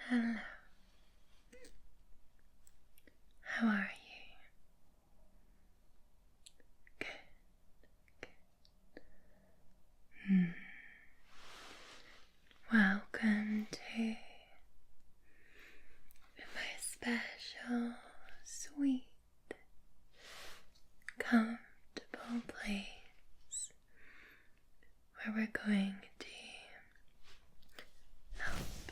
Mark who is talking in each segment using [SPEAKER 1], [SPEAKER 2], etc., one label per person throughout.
[SPEAKER 1] Hello. How are you? Good. Welcome to my special, sweet, comfortable place where we're going to help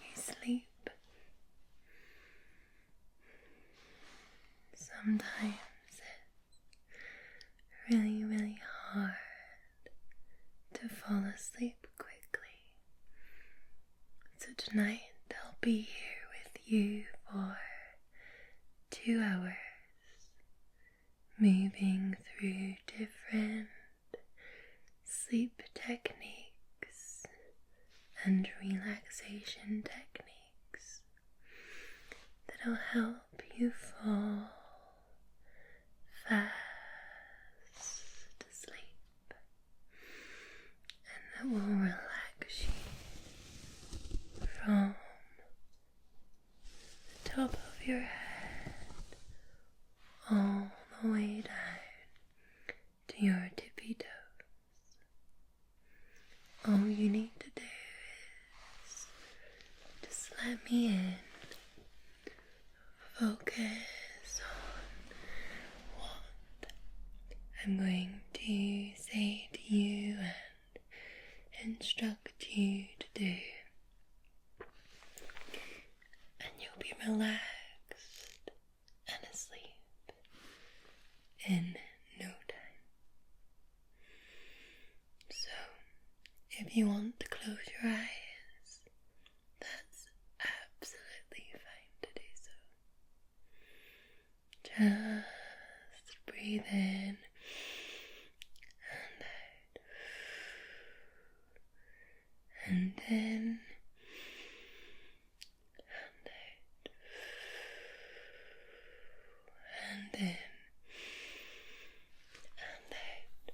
[SPEAKER 1] you sleep. Sometimes it's really hard to fall asleep quickly. So tonight I'll be here with you for 2 hours, moving through different sleep techniques and relaxation techniques that'll help you fall fast asleep and that will relax you from the top of your head all the way down to your tippy toes. All you need to do is just let me in. Focus on what I'm going to say to you and instruct you to do, and you'll be relaxed and asleep in no time. So, if you want to close your eyes, that's absolutely fine to do so. Just breathe in and out, and in and out, and in and out.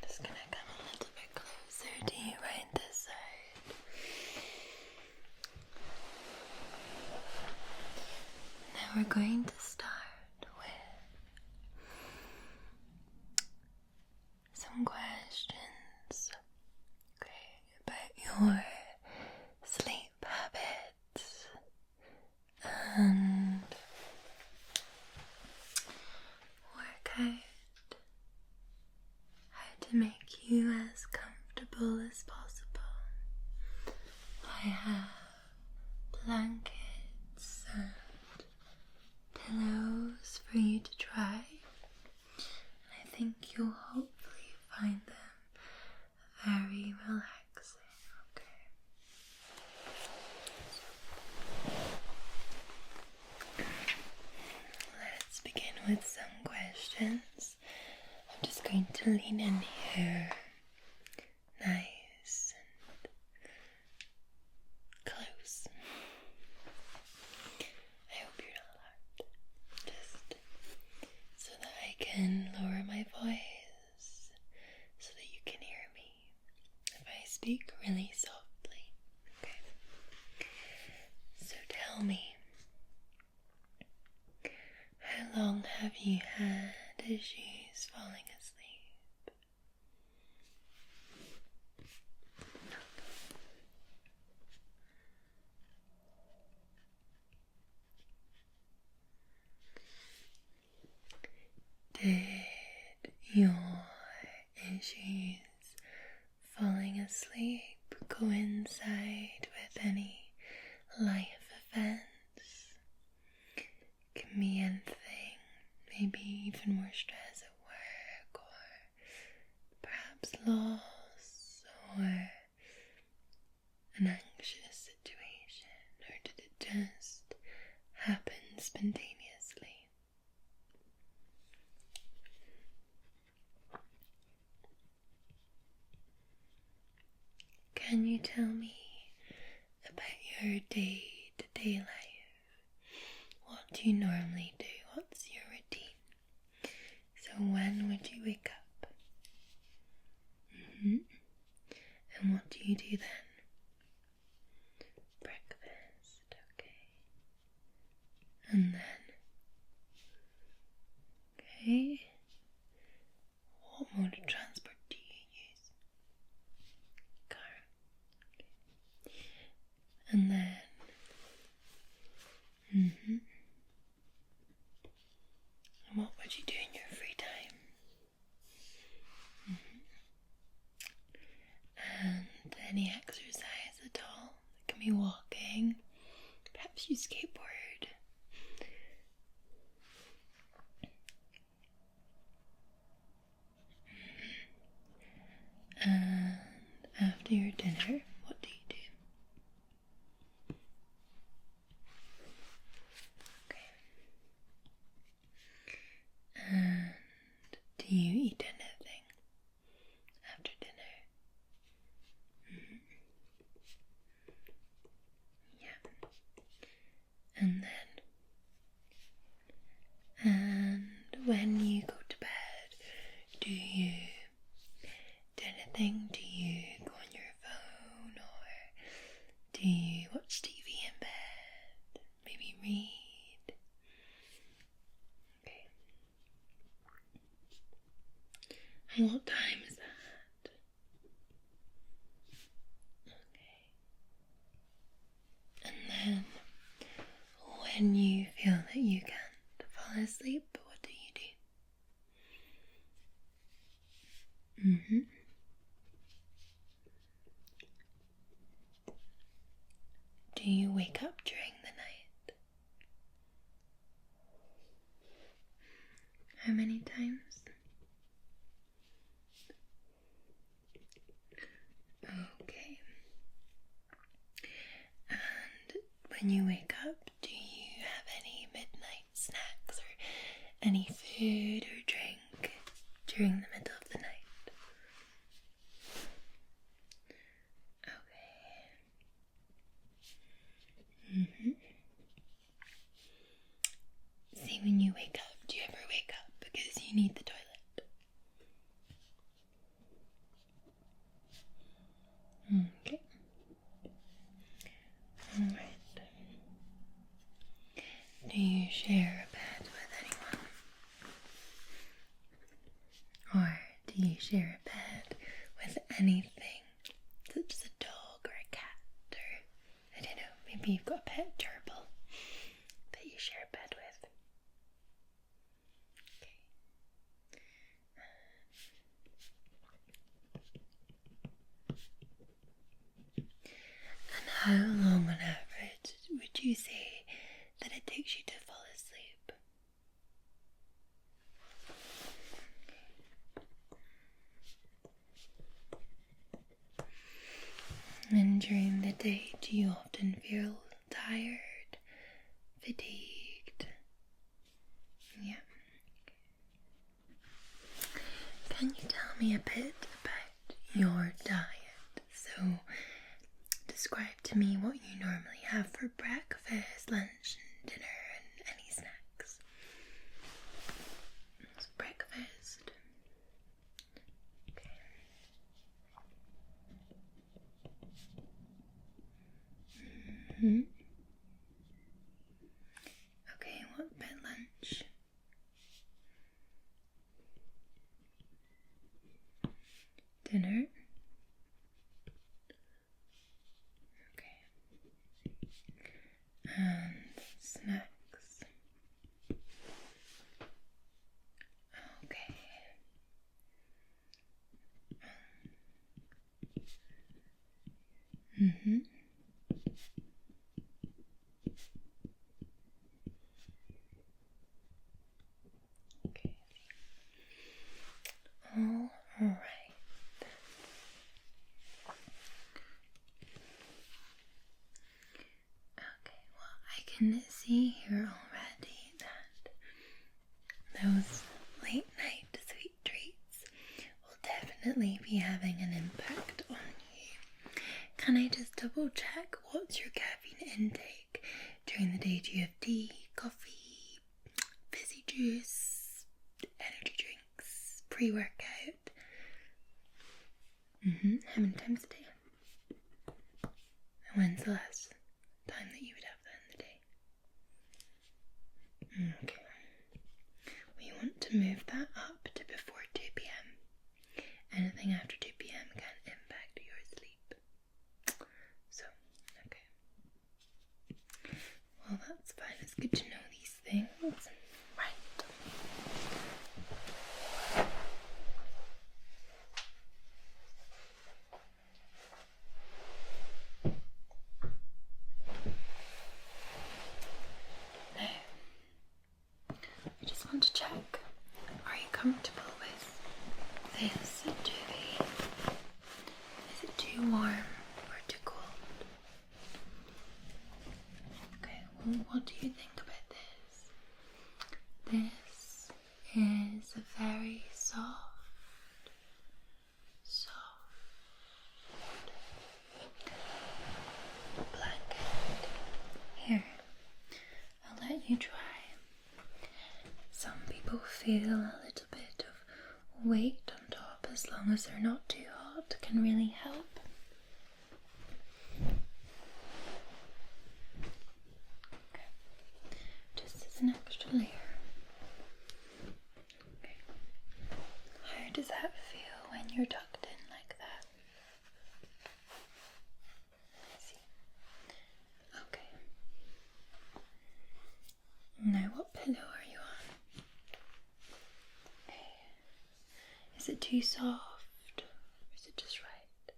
[SPEAKER 1] Just gonna come a little bit closer to you right this side. Now we're going to start with some questions, about your sleep habits and work out how to make you as comfortable as possible. I have blankets and pillows for you to try. I think you'll hopefully find them very relaxing, okay? Let's begin with some questions. I'm just going to lean in here, nice and close. I hope you're not loud, just so that I can lower my voice so that you can hear me if I speak really softly. Okay. So tell me, how long have you had issues falling asleep? Did your issues falling asleep coincide with any life events? Can be anything, maybe even more stress at work, or perhaps loss, or an anxious situation, or did it just happen spontaneously? Can you tell me about your day-to-day life? What do you normally do? when would you wake up? And what do you do then? Breakfast, okay. And then, okay. What mode of transport do you use? Car. Okay. And then, and what would you do in your free time? And any exercise at all? It can be walking, perhaps you skateboard. And after your dinner, what do you do? Okay. And do you eat anything after dinner? Yeah. And when you go to bed, do you do anything? Do you go on your phone, or do you watch TV in bed? Maybe read? Okay. And what time is that? Okay. And then when you feel that you can't fall asleep, what do you do? Do you wake up during the night? How many times? Okay. And when you wake up, do you have any midnight snacks or any food or drink during the middle of the night? See, when you wake up, do you ever wake up because you need the toilet? Okay. Alright. Do you share a bed with anyone? Or do you share a bed with anything, such as a dog or a cat, or I don't know, maybe you've got a pet gerbil that you share a bed with? How long on average would you say that it takes you to fall asleep? And during the day, do you often feel tired, fatigued? Yeah. Can you tell me a bit about your diet? So, describe to me what you normally have for breakfast, lunch, and dinner, and any snacks. So breakfast. Okay. Okay, what about lunch? Dinner. And snacks. Okay. Okay. All right. Okay, well, I can see here already that those late night sweet treats will definitely be having an impact on you. Can I just double check, what's your caffeine intake during the day? Do you have tea, coffee, fizzy juice, energy drinks? pre-workout. How many times a day? And when's the last time that you would have that in the day? Okay. We want to move that up to before 2 p.m. Anything after 2 p.m. can impact your sleep. So, okay. Well, that's fine. It's good to know these things. Right. Now, I just want to check. Are you comfortable with this duvet? Is it too warm or too cold? Okay, well, what do you think about this? This is a very soft blanket. Here, I'll let you try. Some people feel a little bit of weight on top, as long as they're not too hot, can really help. Okay. Just as an extra layer. Okay. How does that feel when you're tucked in like that? I see. Okay. Now, what pillow are you on? Okay. Is it too soft, or is it just right?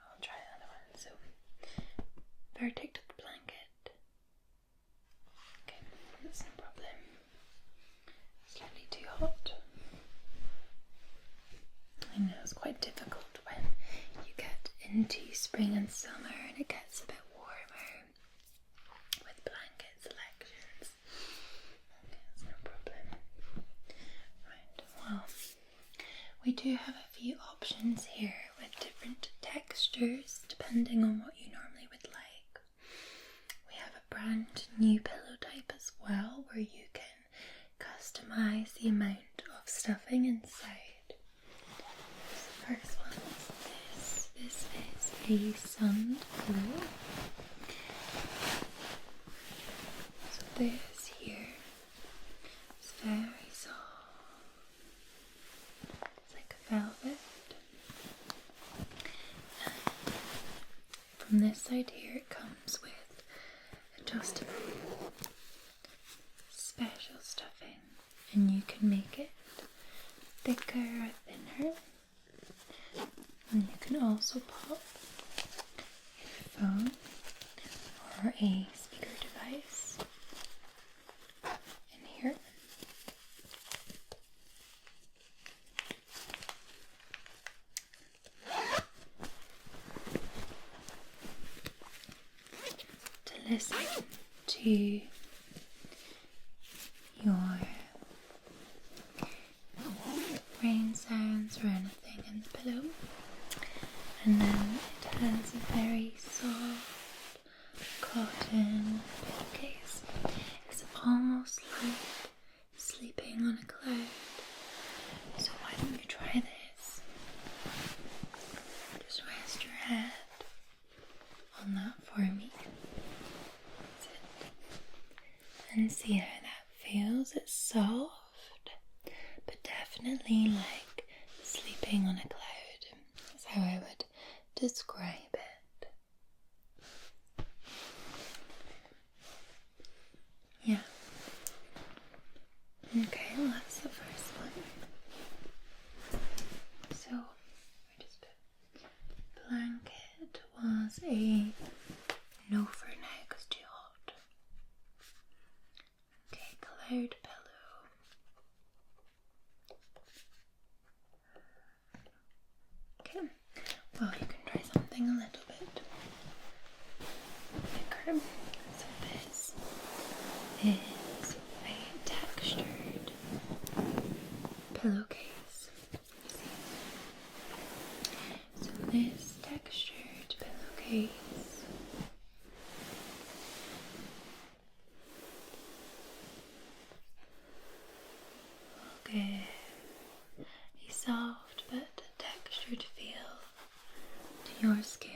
[SPEAKER 1] I'll try another one. So, better take to the blanket. Okay, that's no problem. Slightly too hot. I know it's quite difficult when you get into spring and summer and it gets a bit warmer with blanket selections. Okay, that's no problem. Right, well, we do have a few options here with different textures depending on what you normally would like. We have a brand new pillow type as well where you can customize the amount of stuffing inside. The first one is this. This is a sun pillow. So this here is very soft. It's like a velvet. And from this side here it comes with adjustable special stuffing, and you can make it thicker or thinner. And you can also pop a phone or a speaker device in here. To listen to your rain sounds or anything in the pillow. And then it has a very soft cotton pillowcase. It's almost like sleeping on a cloud. So why don't you try this? Just rest your head on that for me. That's it. And see how that feels. It's soft, but definitely like sleeping on a cloud. That's how I would describe it. Yeah. Okay, well that's the first one. So, I just put blanket was a no for now because too hot. Okay, cloud pillow. Okay, well you can try something a little bit thicker. So this is a textured pillowcase. So this textured pillowcase will give your skin.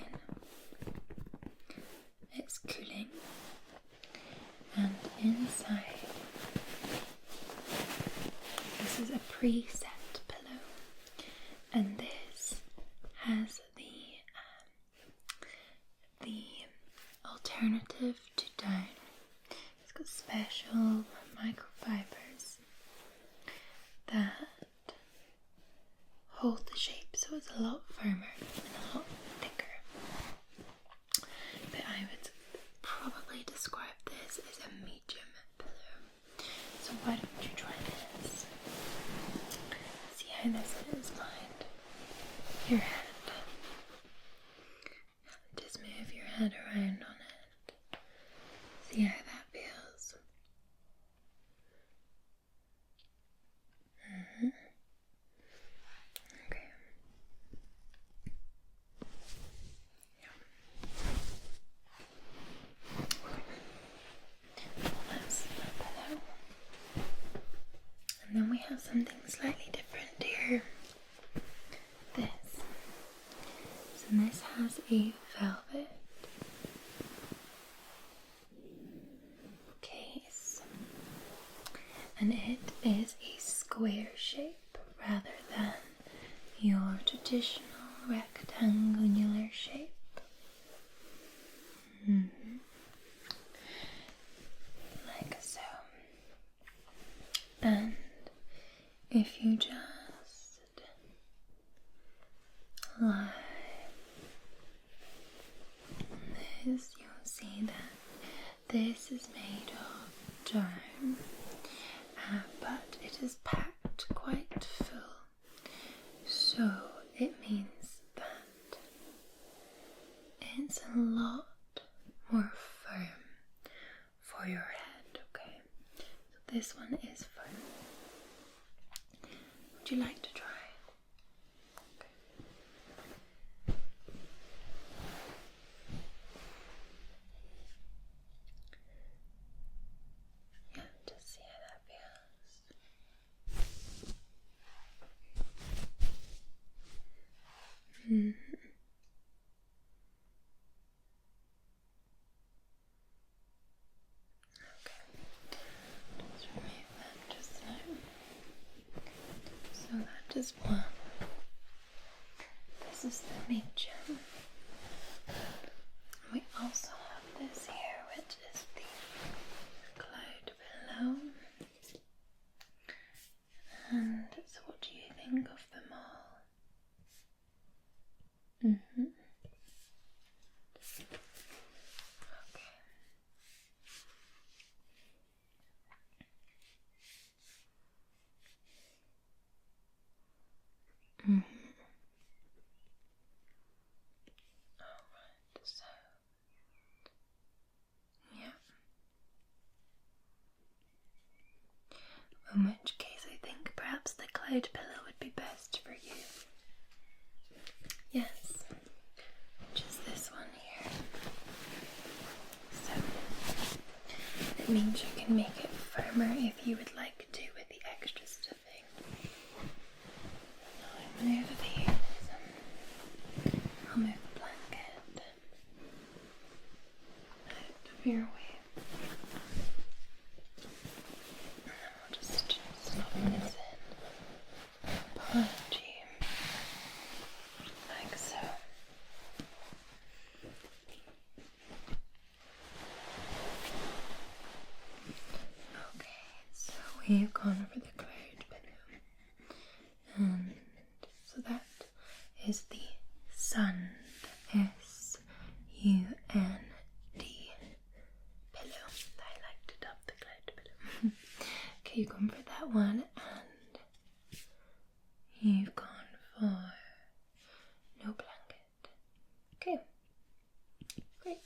[SPEAKER 1] It's cooling, and inside this is a preset pillow, and this has the alternative to down. It's got special microfibers that hold the shape, so it's a lot firmer and a lot thicker. But I would probably describe this as a medium pillow. So why don't you try this? See how this is behind your head. Just move your head around on it. See how that feels. Okay. That's the pillow. And then we have something slightly different here. This. So this has a velvet case. And it is a square shape rather than your traditional rectangular shape. Like so. And if you just lie on this, you'll see that this is made of down, but it is packed quite full, so it means that it's a lot more firm for your head, okay? So this one is firm. Would you like to try? Okay. Yeah, just see how that feels. Okay, let's remove that just now. So that is one. This is the medium. We also have this here, which is the cloud pillow. And so what do you think of them all? Okay. Alright, so yeah. In which case I think perhaps the cloud pillow would be best for you. Yes, which is this one here. So it means you can make it firmer if you would like to with the extra stuffing. Now I move these. I'll move the blanket out of your way. And then we'll just slop this in behind you. Like so. Okay, so we've gone over the cloud pillow. And so that is the Sund, S-U-N-D pillow. I like to dub the cloud pillow. Okay, you've gone for that one, and you've gone for no blanket. Okay, great.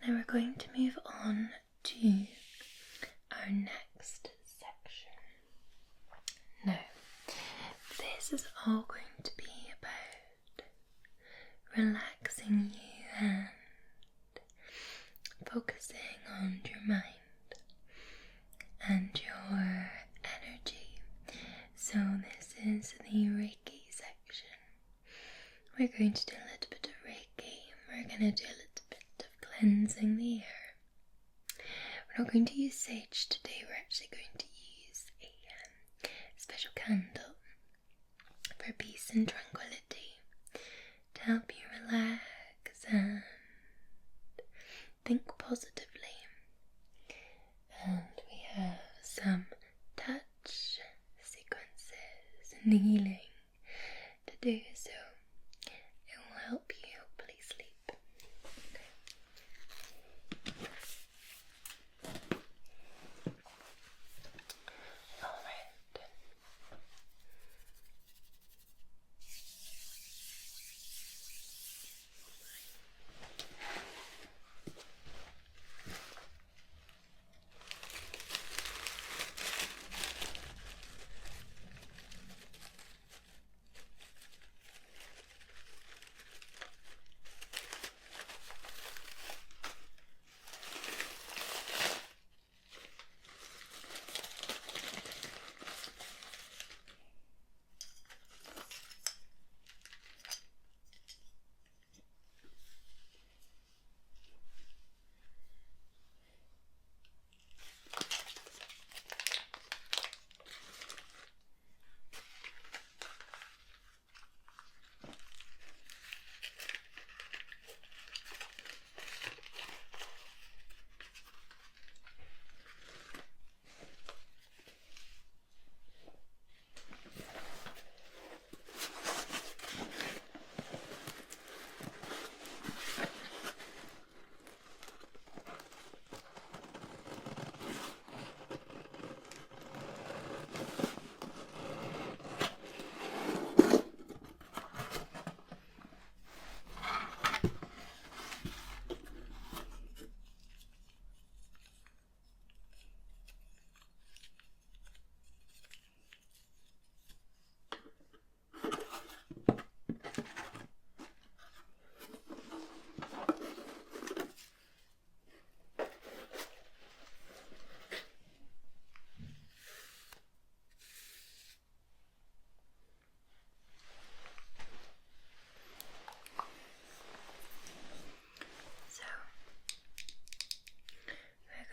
[SPEAKER 1] Now we're going to move on to our next section. Now, this is all going to be about relaxing you and focusing on your mind and your energy. So this is the Reiki section. We're going to do a going to do a little bit of cleansing the air. We're not going to use sage today, we're actually going to use a special candle for peace and tranquility to help you relax and think positively. And we have some touch sequences and healing to do, so it will help you hopefully sleep. Alright.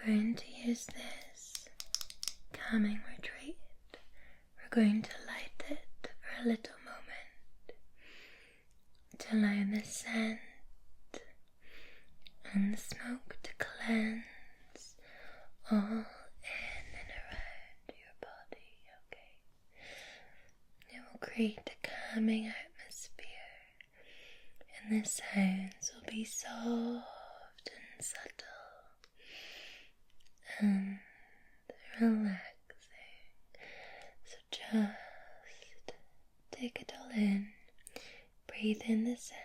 [SPEAKER 1] We're going to use this calming retreat. We're going to light it for a little moment to allow the scent and the smoke to cleanse all in and around your body, okay? It will create a calming atmosphere and the sounds will be soft and subtle and relaxing. So just take it all in, breathe in the scent.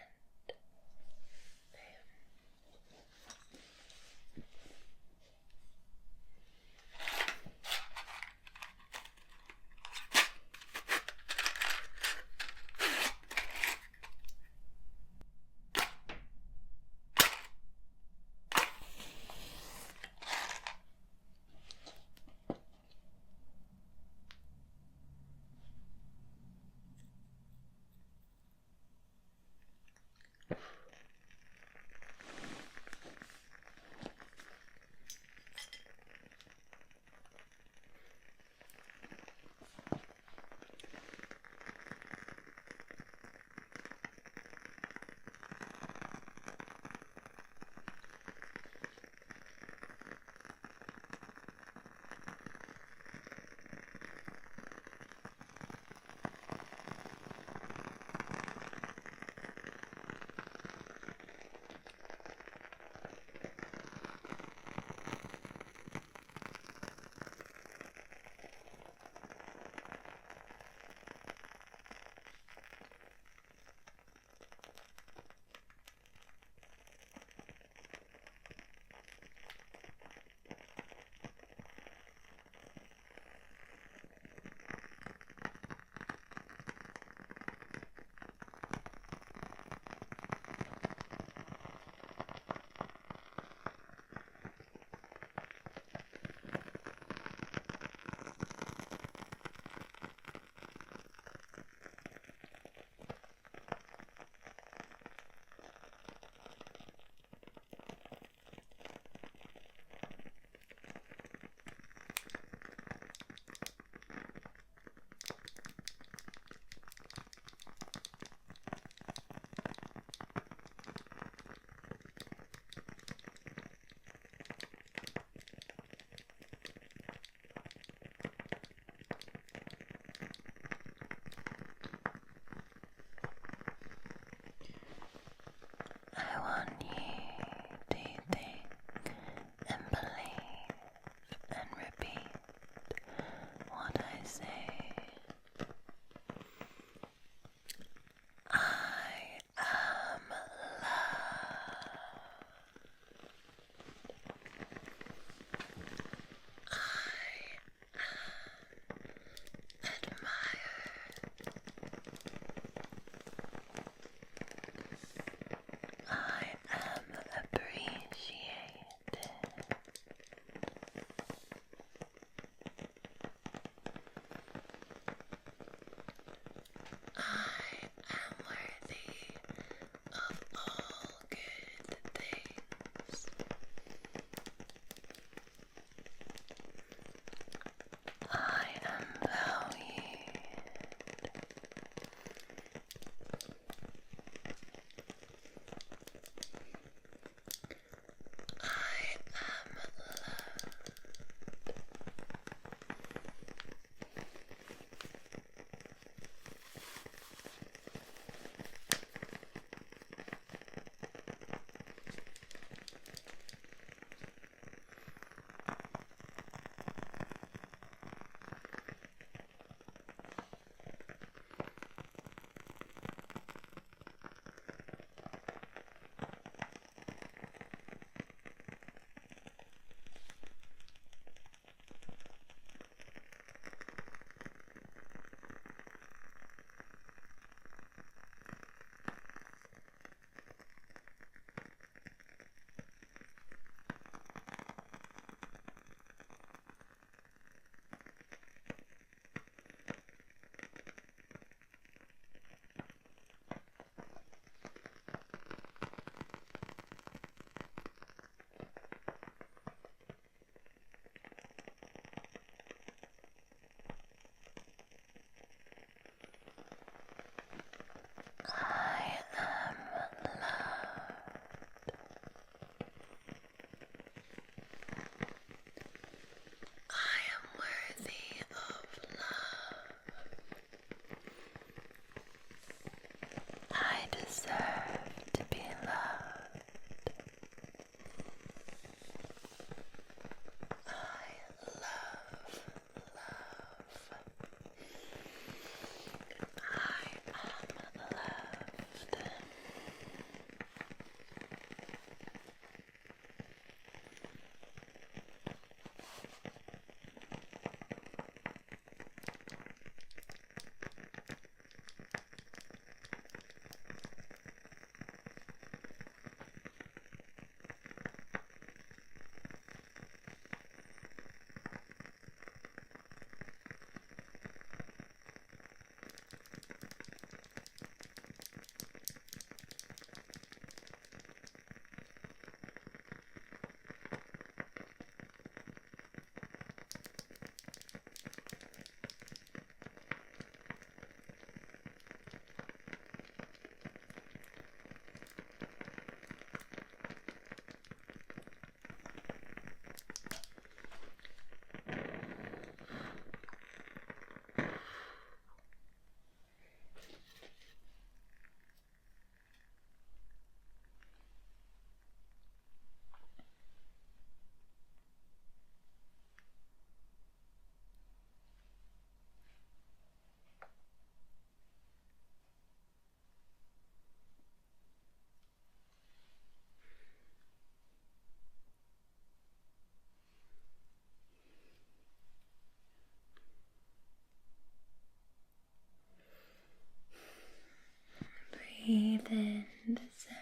[SPEAKER 1] in the scent.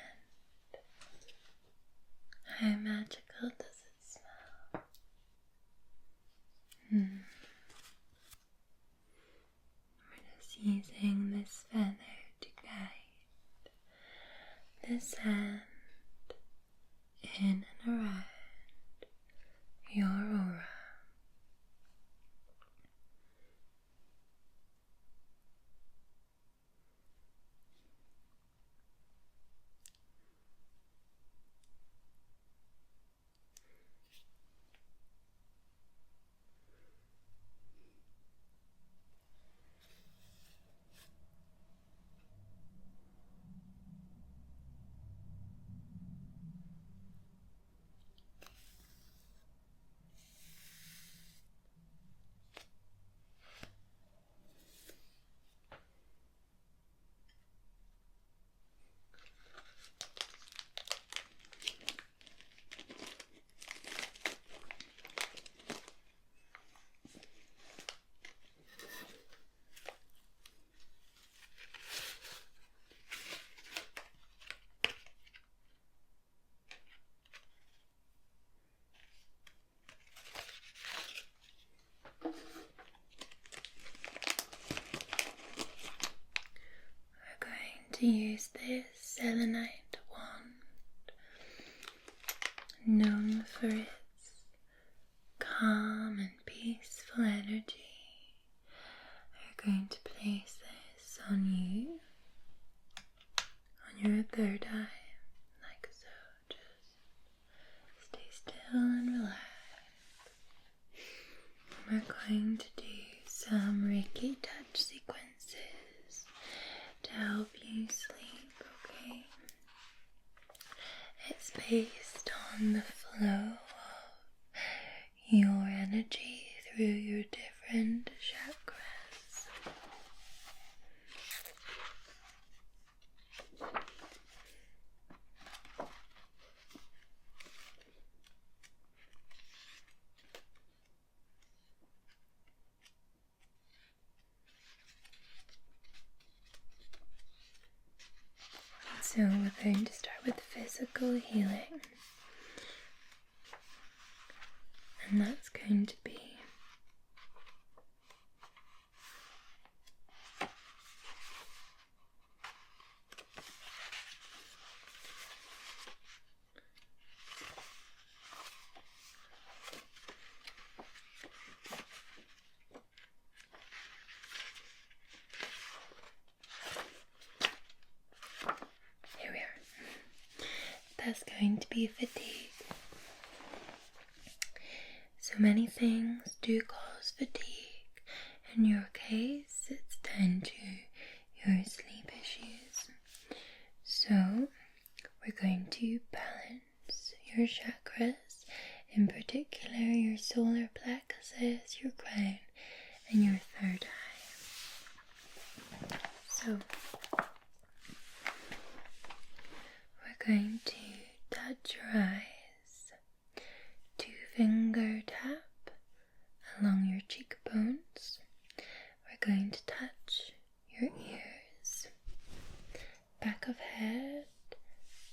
[SPEAKER 1] How magical does it smell? We're just using this feather to guide the scent in and around your aura. To use this selenite wand, known for its calm and peaceful energy. We're going to place this on you, on your third eye, like so. Just stay still and relax. We're going to do some Reiki touch sequences to help you sleep, okay? It's based on the flow of your energy through your different chakras. So we're going to start with physical healing, and that's going to be that's going to be fatigue. So many things do cause fatigue. In your case, it's down to your sleep issues. So we're going to balance your chakras, in particular your solar plexus, your crown, and your third eye. So we're going to touch your eyes, 2-finger tap along your cheekbones. We're going to touch your ears, back of head,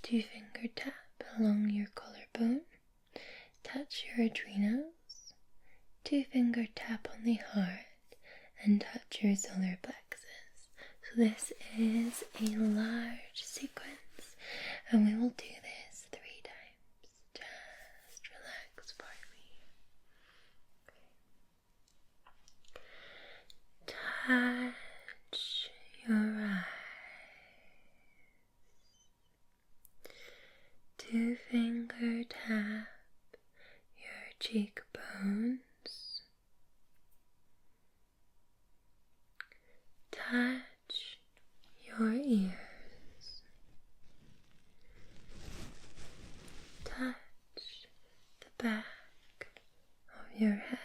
[SPEAKER 1] 2-finger tap along your collarbone, touch your adrenals, 2-finger tap on the heart, and touch your solar plexus. So this is a large sequence, and we will do this 3 times. Just relax for me. Touch your eyes, 2-finger tap your cheekbones, touch your ears, touch the back of your head,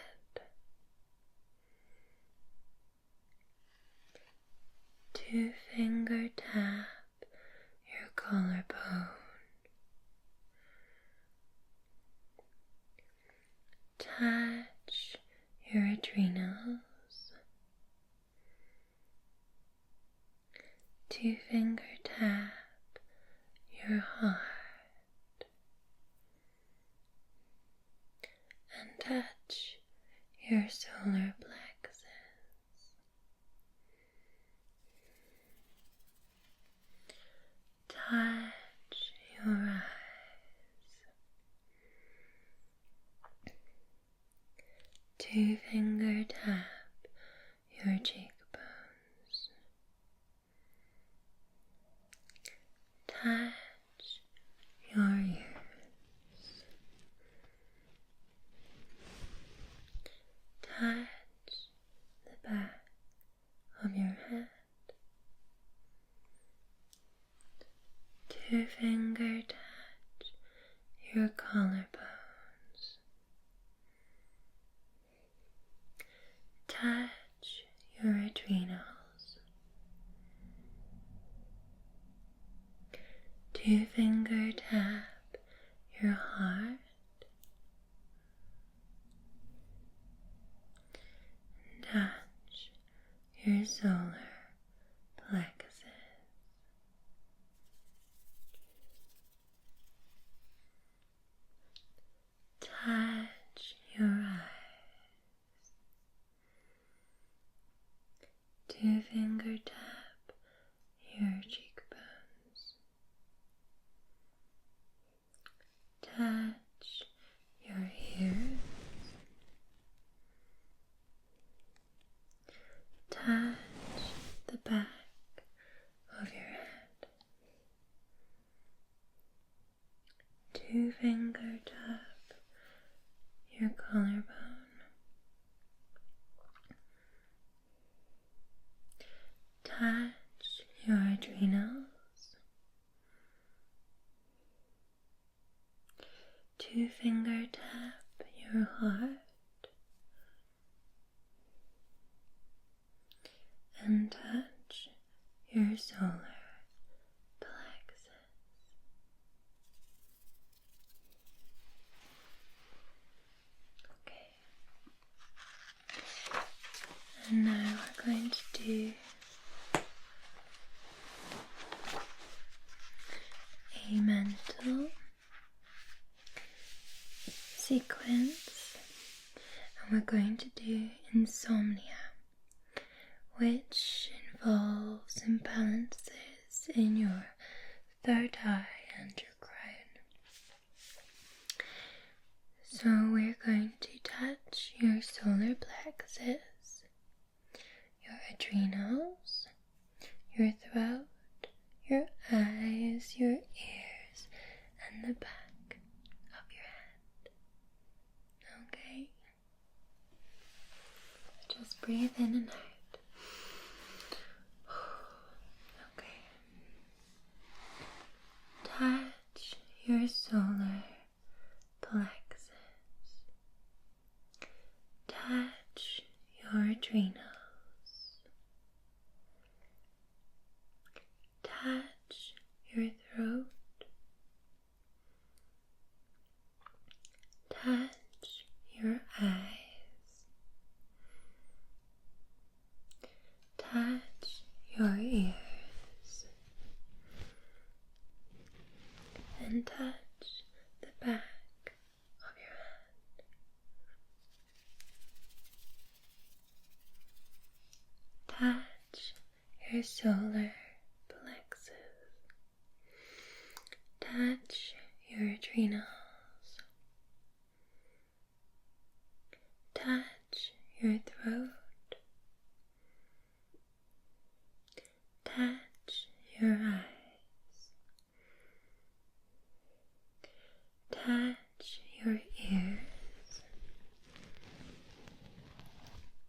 [SPEAKER 1] two-finger tap your collarbone, touch your adrenals, 2-finger tap your heart and touch your solar plexus. Touch your eyes. 2-finger tap your cheekbones. Touch your ears. Touch the back of your head. 2-finger touch your collarbones. Touch your adrenals. 2-finger tap your heart. Touch your solar plexus. Touch your eyes. 2-finger tap your cheekbones. Touch your ears. Touch the back of your head. 2-finger tap your collarbone. Touch your adrenals. 2-finger tap your heart. And touch your solar plexus. Okay. And now we're going to do a mental sequence, and we're going to do insomnia, which involves imbalances in your third eye and your crown. So we're going to touch your solar plexus, your adrenals, your throat, your eyes, your ears, and the back of your head. Okay? Just breathe in and out. Touch your solar plexus. Touch your adrenals. Touch your throat. Touch your eyes. Touch your ears. And touch the back of your head. Touch your solar plexus. Touch your adrenals. Touch your throat. Touch your eyes. Touch your ears.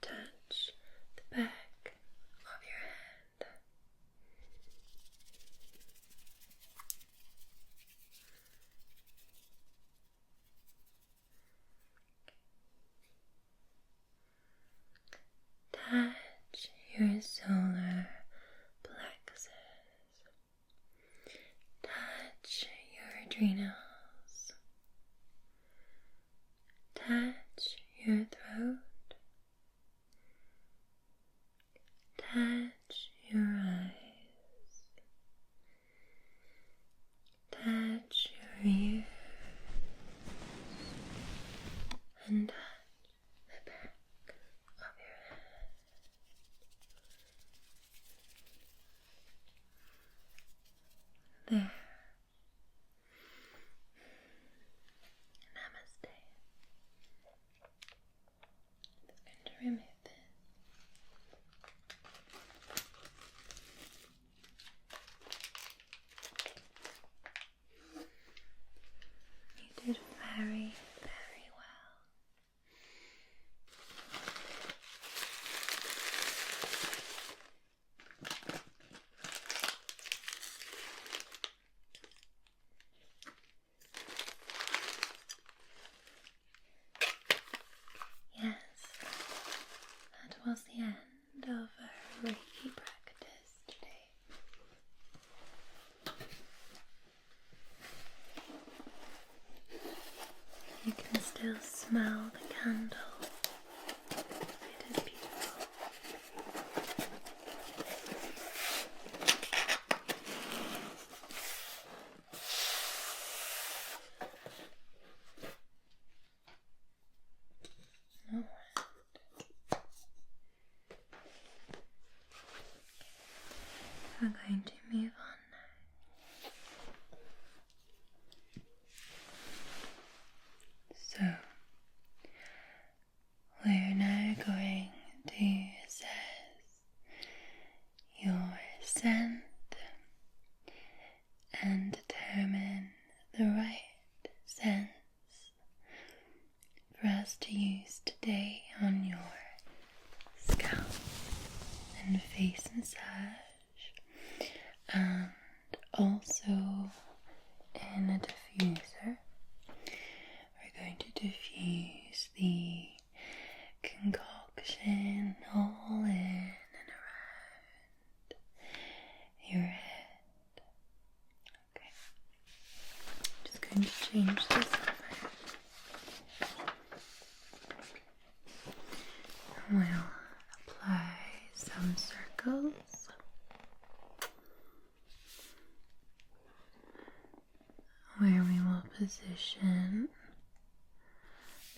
[SPEAKER 1] Touch the back of your head. Touch your solar plexus. Touch your adrenals. Touch your throat. Touch your eyes. remove this. You did very, very well. Yes, that was the end of our Reiki practice today. You can still smell the candle. It is beautiful. Alright. We're going to move on now. So, we're now going to assess your scent and determine the right sense for us to use today on your scalp and face massage, and also in a diffuser. We're going to diffuse the concoction all in and around your head. Okay, just going to change this over. We'll apply some circles. Where we will position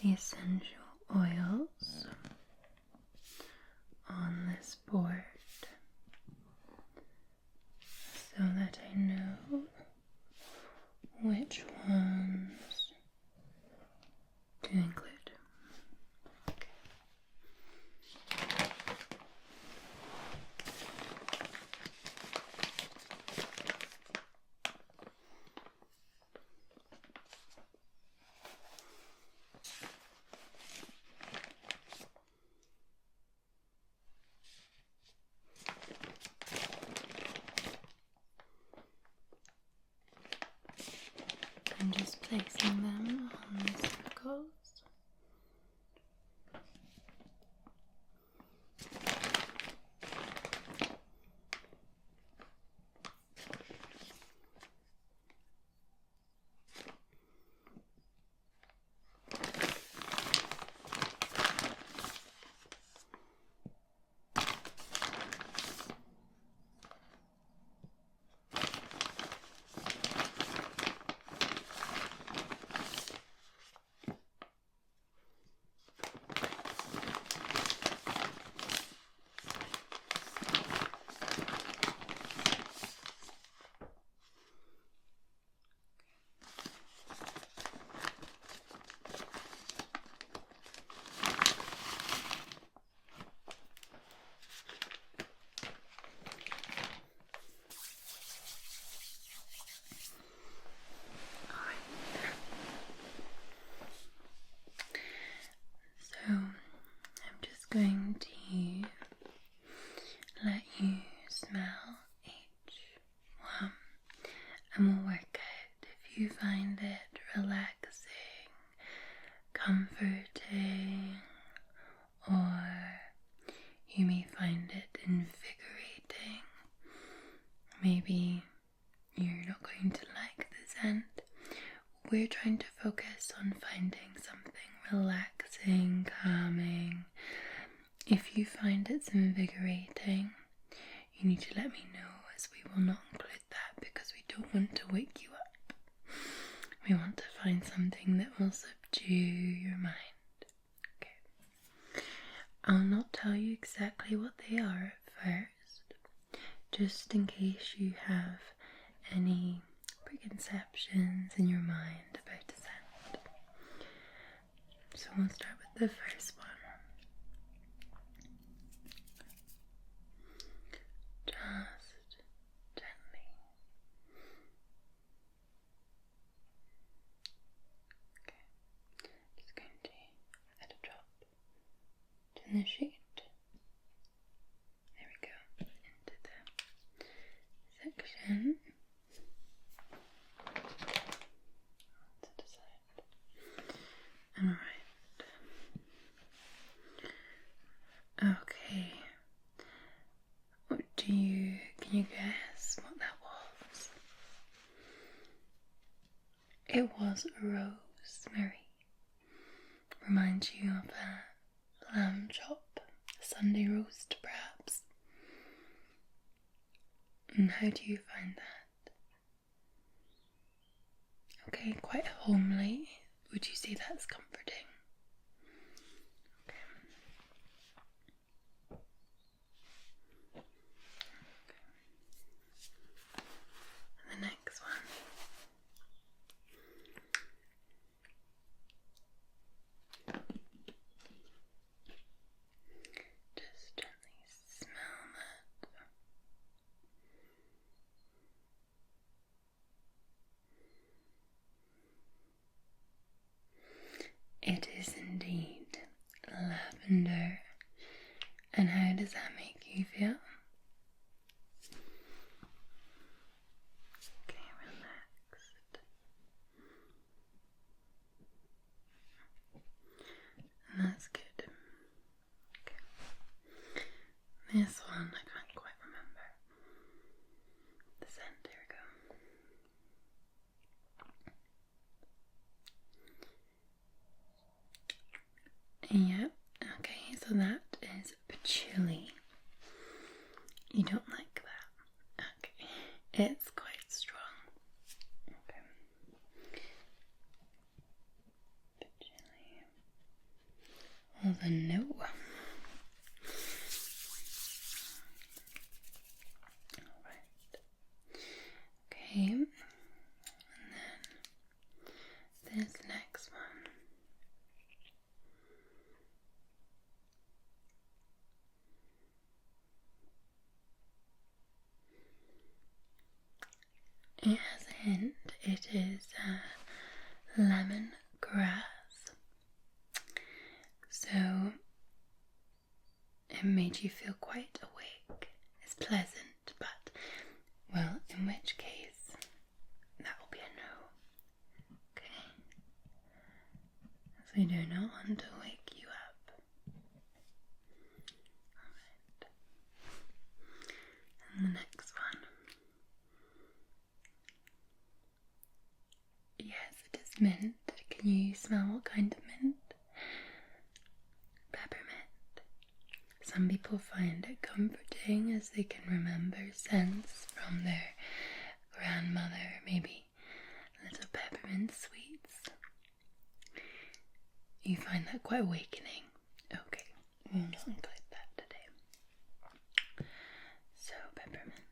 [SPEAKER 1] the essential oils on this board so that I know which ones to include. I'm just placing them on the circles. Going to let you smell each one, and we'll work out if you find it relaxing, comforting, or you may find it invigorating. Maybe you're not going to like the scent. We're trying to focus on finding something relaxing, calming. If you find it's invigorating, you need to let me know, as we will not include that because we don't want to wake you up. We want to find something that will subdue your mind. Okay. I'll not tell you exactly what they are at first, just in case you have any preconceptions in your mind about the scent. So we'll start with the first one. in the sheet. There we go. Into the section. To the side. Alright. Okay. Can you guess what that was? It was rosemary. Reminds you of a lamb chop, a Sunday roast perhaps. And how do you find that? Okay, quite homely. Would you say that's comforting? Okay. And the next one. Just gently smell that. It is indeed lavender. And how does that make you feel? Okay, relaxed. And that's good. Okay. This one, I can't quite remember. The scent, here we go. Yep, okay, so that is patchouli. You don't like that? Okay, it's quite strong. Okay. Patchouli. Well then, no. Alright. Okay, and then this next one. It has a hint, it is lemon grass. So it made you feel quite awake. It's pleasant, but, well, in which case, that will be a no. Okay? So we do not want to wake you up. Alright. And the next one. Yes, it is mint. Can you smell what kind of mint? Peppermint. Some people find it comforting as they can remember scents from their grandmother, maybe little peppermint sweets. You find that quite awakening. Okay, we'll not include that today. So, peppermint.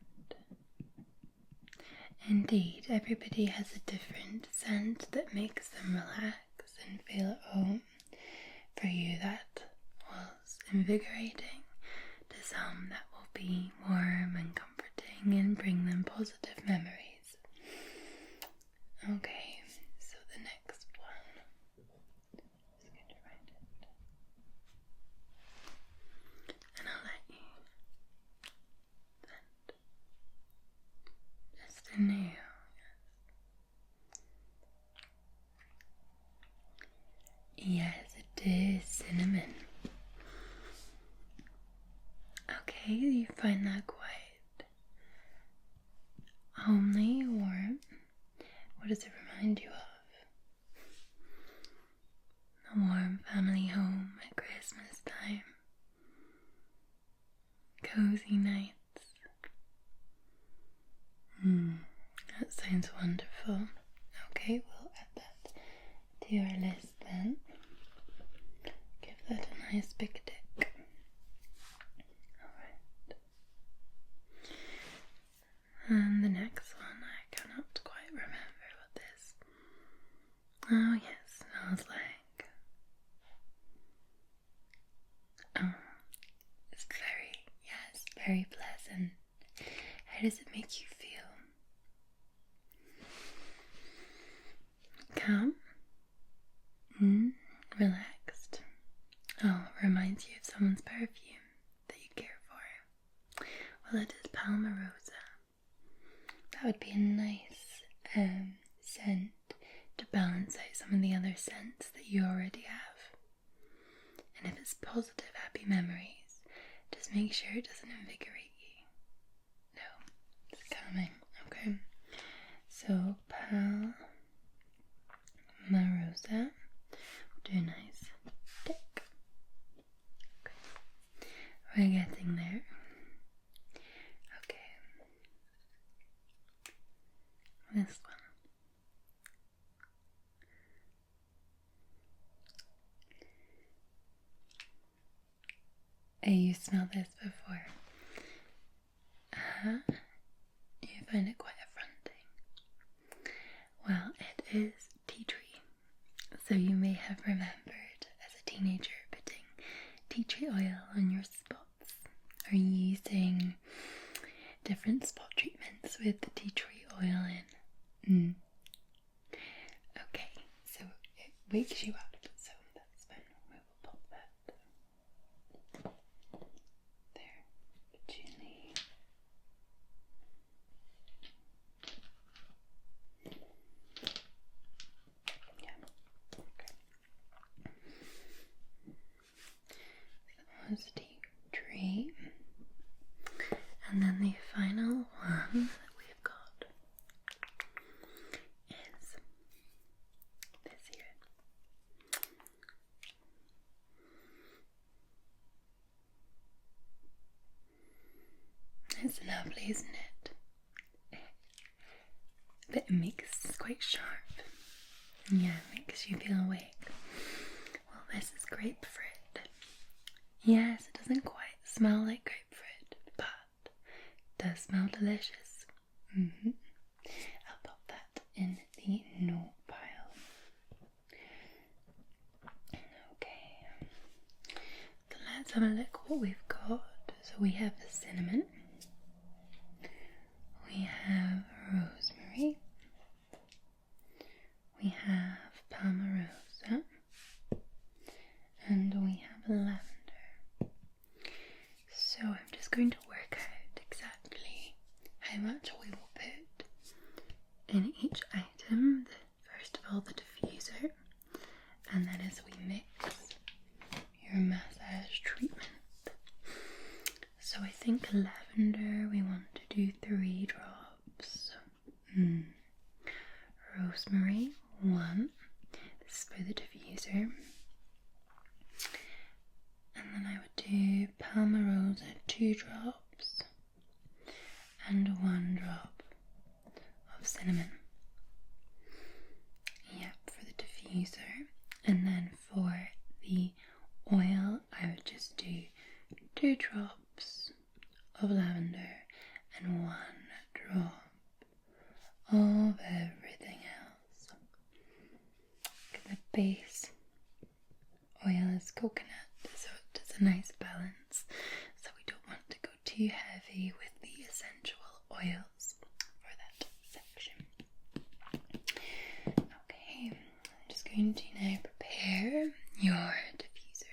[SPEAKER 1] Indeed, everybody has a different scent that makes them relax and feel at home. For you, that was invigorating. To some, that will be warm and comforting and bring them positive memories. Okay, so the next one. Just going to write it. And I'll let you send just a nail. Yes, it is cinnamon. Okay, you find that quite homely, warm. What does it remind you of? A warm family home at Christmas time. Cozy nights. That sounds wonderful. Okay, we'll add that to our list then. Give that a nice big tick. Alright. And the next one, I cannot quite remember what this. Oh yes, smells like. Oh, it's very pleasant. How does it make you feel? Calm? Relaxed? Oh, reminds reminds you of someone's perfume that you care for? Well, it is Palmarosa. That would be a nice scent to balance out some of the other scents that you already have. And if it's positive, happy memories, just make sure it doesn't invigorate you. No, it's calming, okay? So, Palmarosa, do a nice tick. Okay, we're getting there. Okay, this one. You smelled this before. You find it quite affronting. Well, it is tea tree. So you may have remembered as a teenager putting tea tree oil on your spots or using different spot treatments with the tea tree oil in. Okay, so it wakes you up, so that's fine. We will pop that there, patchouli. Yeah, okay. That was tea tree. And then the final one that we've got is this here. It's lovely, isn't it? But it makes quite sharp. Yeah, it makes you feel awake. Well, this is grapefruit. Yes, it doesn't quite smell like grapefruit, but it does smell delicious. I'll pop that in the note pile. Okay, so let's have a look what we've got. So we have the cinnamon, we have rosemary, we have Palmarosa, and we have lavender. So I'm just going to work out exactly how much we will put in each item. First of all, the diffuser, and then as we mix your massage treatment. So I think lavender, we want to do 3 drops. Rosemary, 1. This is for the diffuser. And then I would do Palmarosa, 2 drops. And 1 drop of cinnamon. Yep, for the diffuser. And then for the oil, I would just do 2 drops of lavender and 1 drop of everything else. The base oil is coconut, so it does a nice balance. So we don't want to go too heavy with the essential oils for that section. Okay, I'm just going to now prepare your diffuser.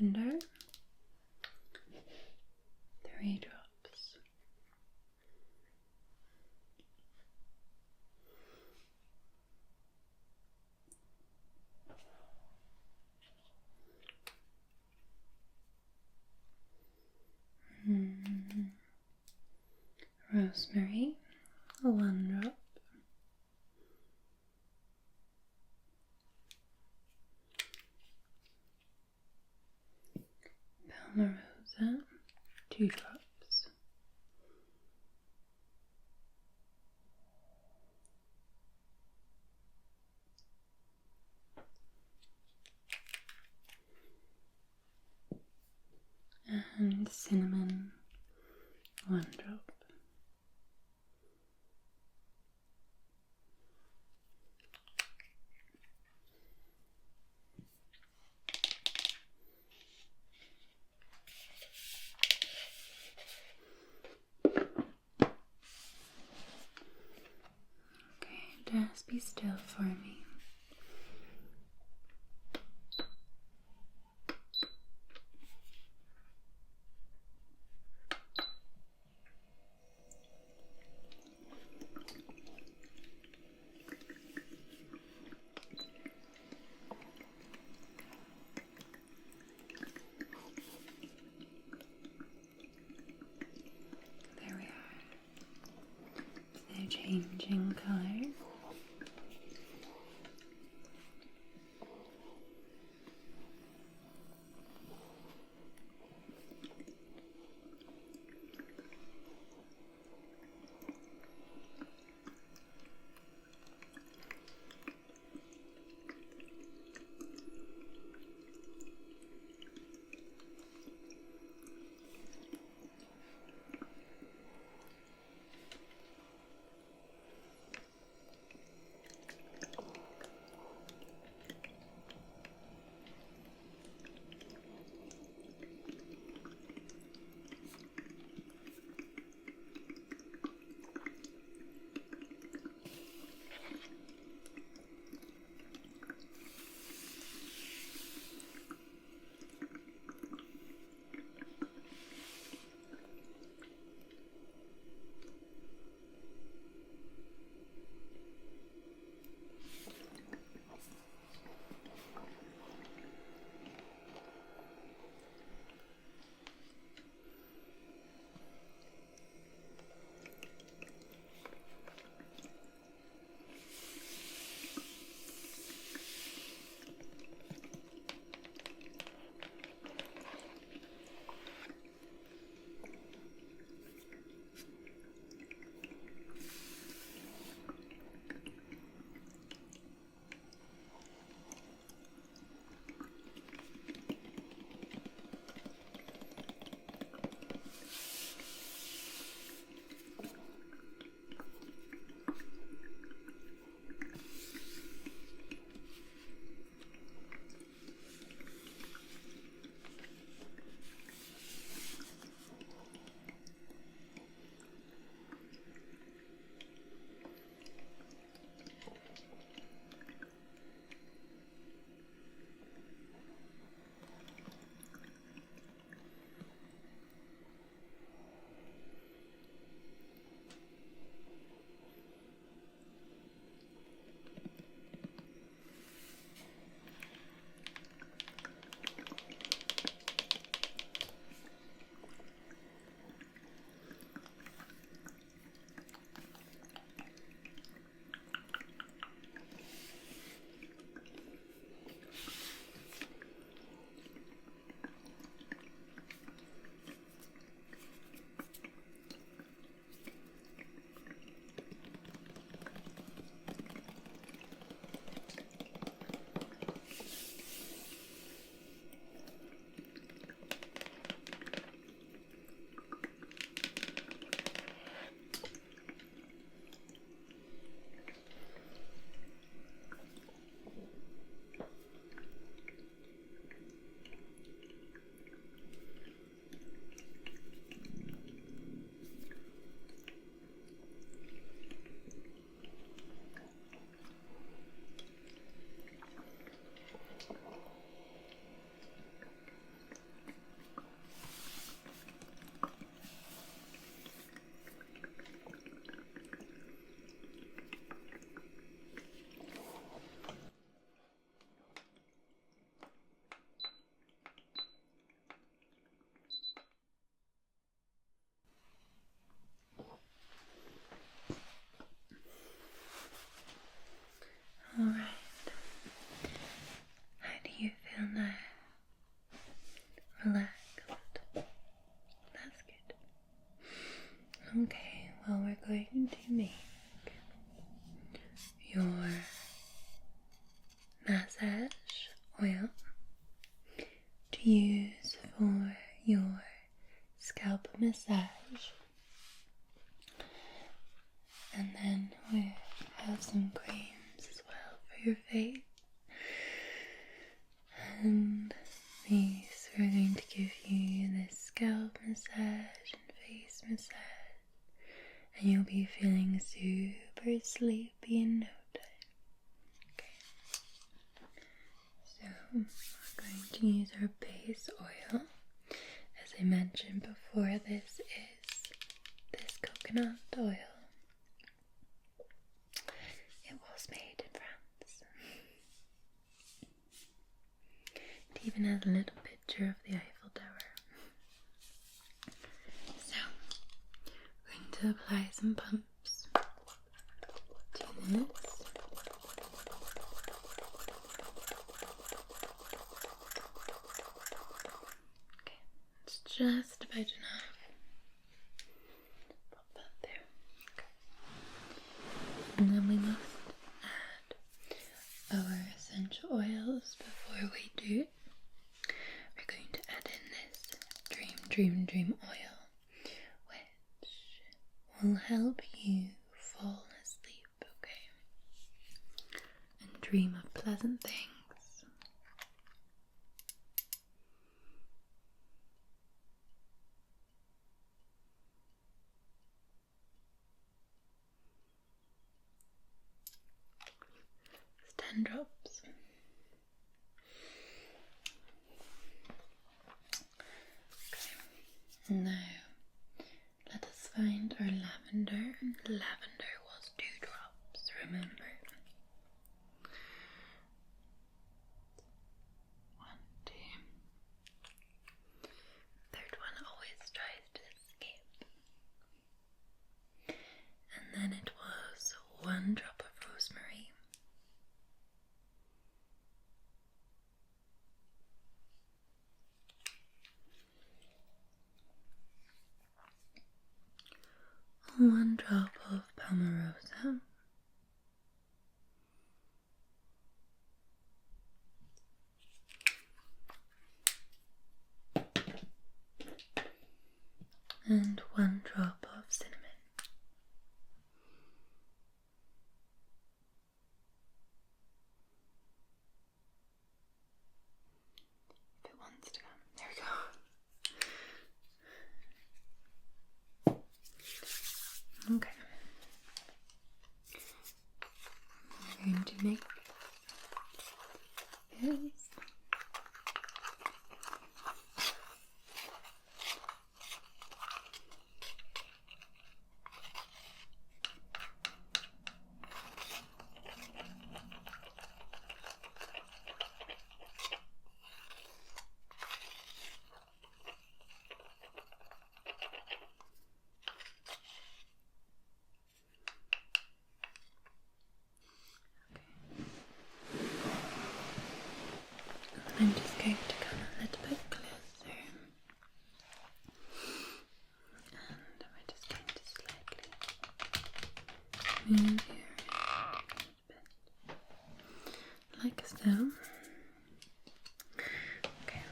[SPEAKER 1] Lavender, 3 drops. rosemary, 1 drop. Palmarosa, 2 drops. And cinnamon, 1 drop. Okay, just be still for me. There we are. They're changing color. massage oil to use for your scalp massage. And then we have some creams as well for your face. And these we're going to give you this scalp massage and face massage. And you'll be feeling super sleepy in no time. Okay. So we're going to use our base oil. As I mentioned before, this is this coconut oil. It was made in France. It even has a little picture of the Eiffel Tower. So, we're going to apply some pumps to this. Okay, it's just about enough. Pop that there. Okay. And then we must add our essential oils. Before we do, we're going to add in this dream oil, which will help you fall asleep, okay? And dream of pleasant things. It's 10 drops. Okay. Now, let us find our lavender. Lavender was 2 drops, remember? 1, 2. Third one always tries to escape. And then it was 1 drop of rosemary. 1 drop of palmarosa. 1 drop of cinnamon. If it wants to come, there we go. Okay. We're going to make this. I'm just going to come a little bit closer, and we're just going to slightly move your head a little bit, like so. Okay.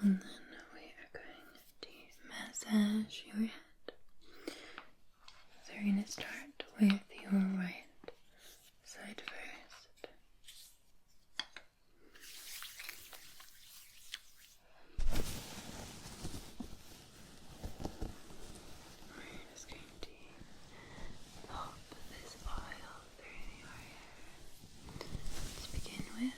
[SPEAKER 1] And then we are going to massage your head. So we're going to start with your right side first. We're just going to pop this oil through your hair to begin with.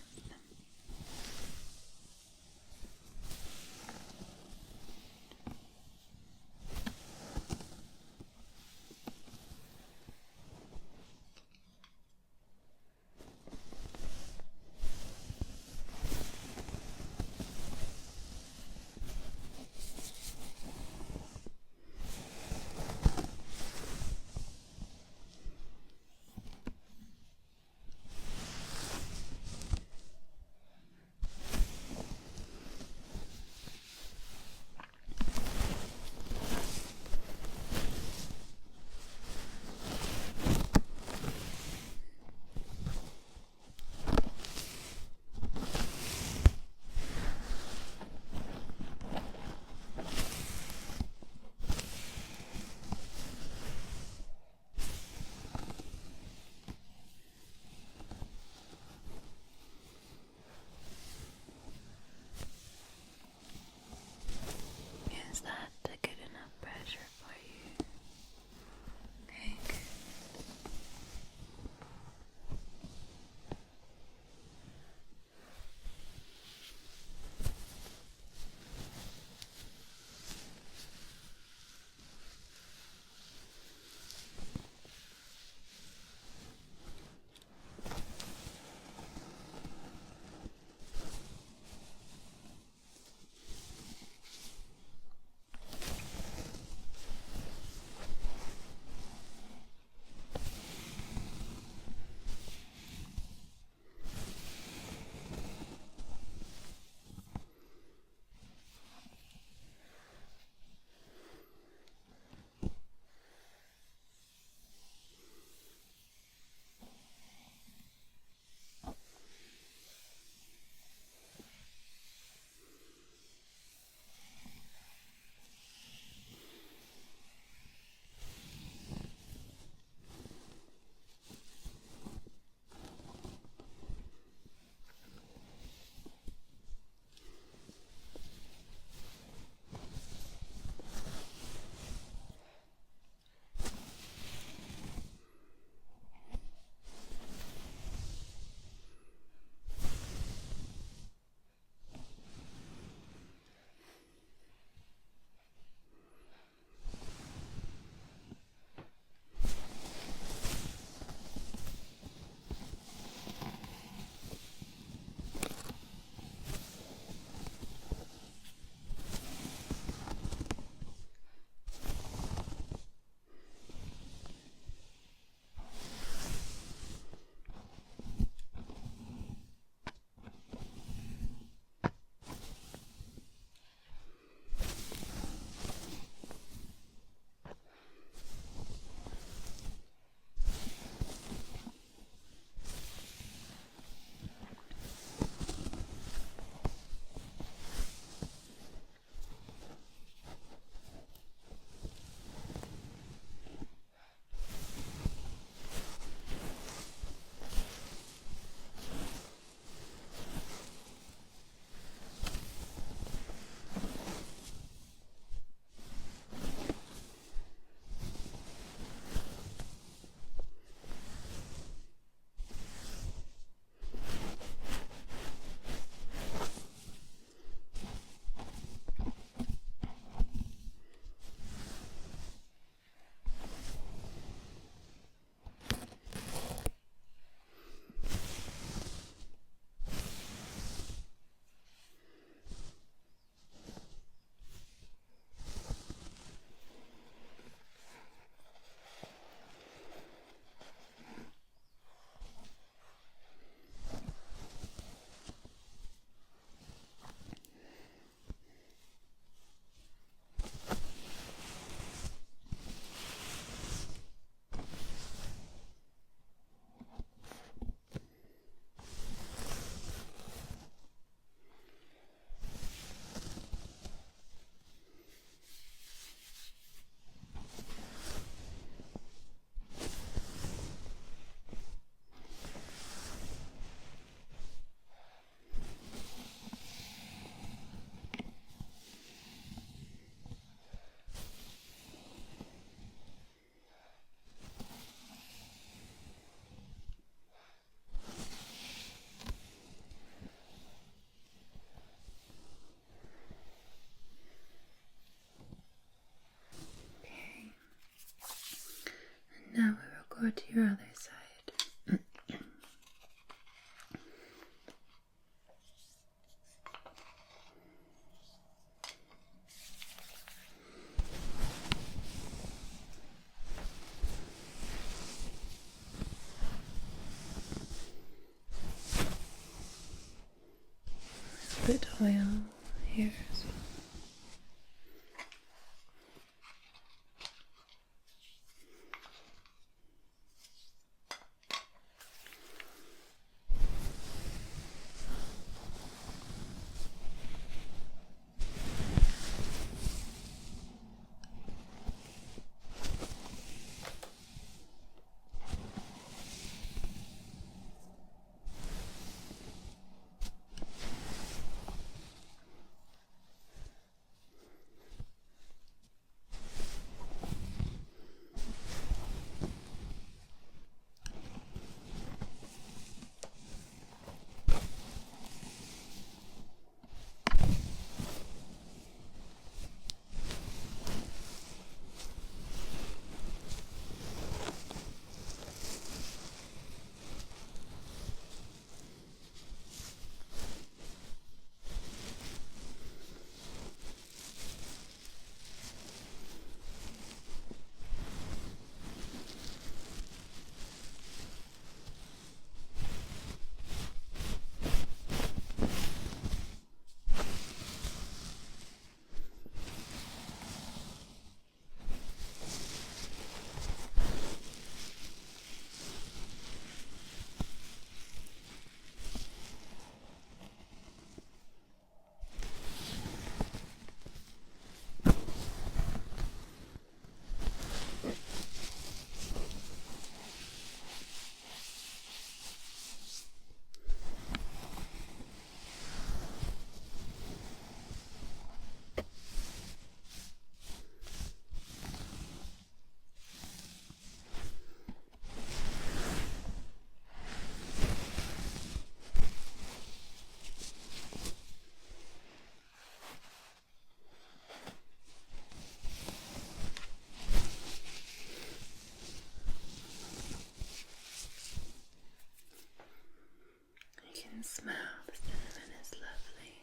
[SPEAKER 1] go to your other side. A bit of oil here as well. Smell the cinnamon is lovely.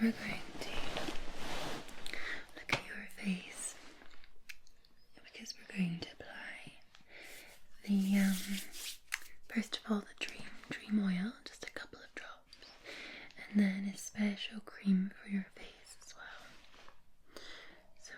[SPEAKER 1] we're going to look at your face because we're going to apply the first of all the dream oil, just a couple of drops, and then a special cream for your face as well. So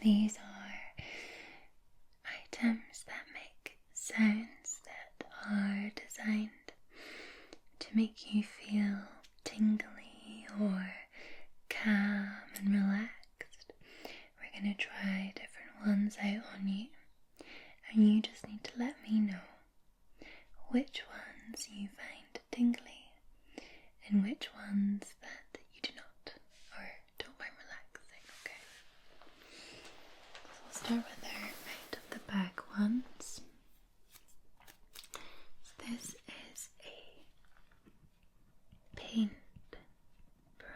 [SPEAKER 1] these are items that make sounds that are designed to make you feel tingly or calm and relaxed. We're going to try different ones out on you, and you just need to let me know which ones you find tingly and which ones that you do not or don't find relaxing, okay? So we'll start with our out of the bag ones. So this is a paint brush.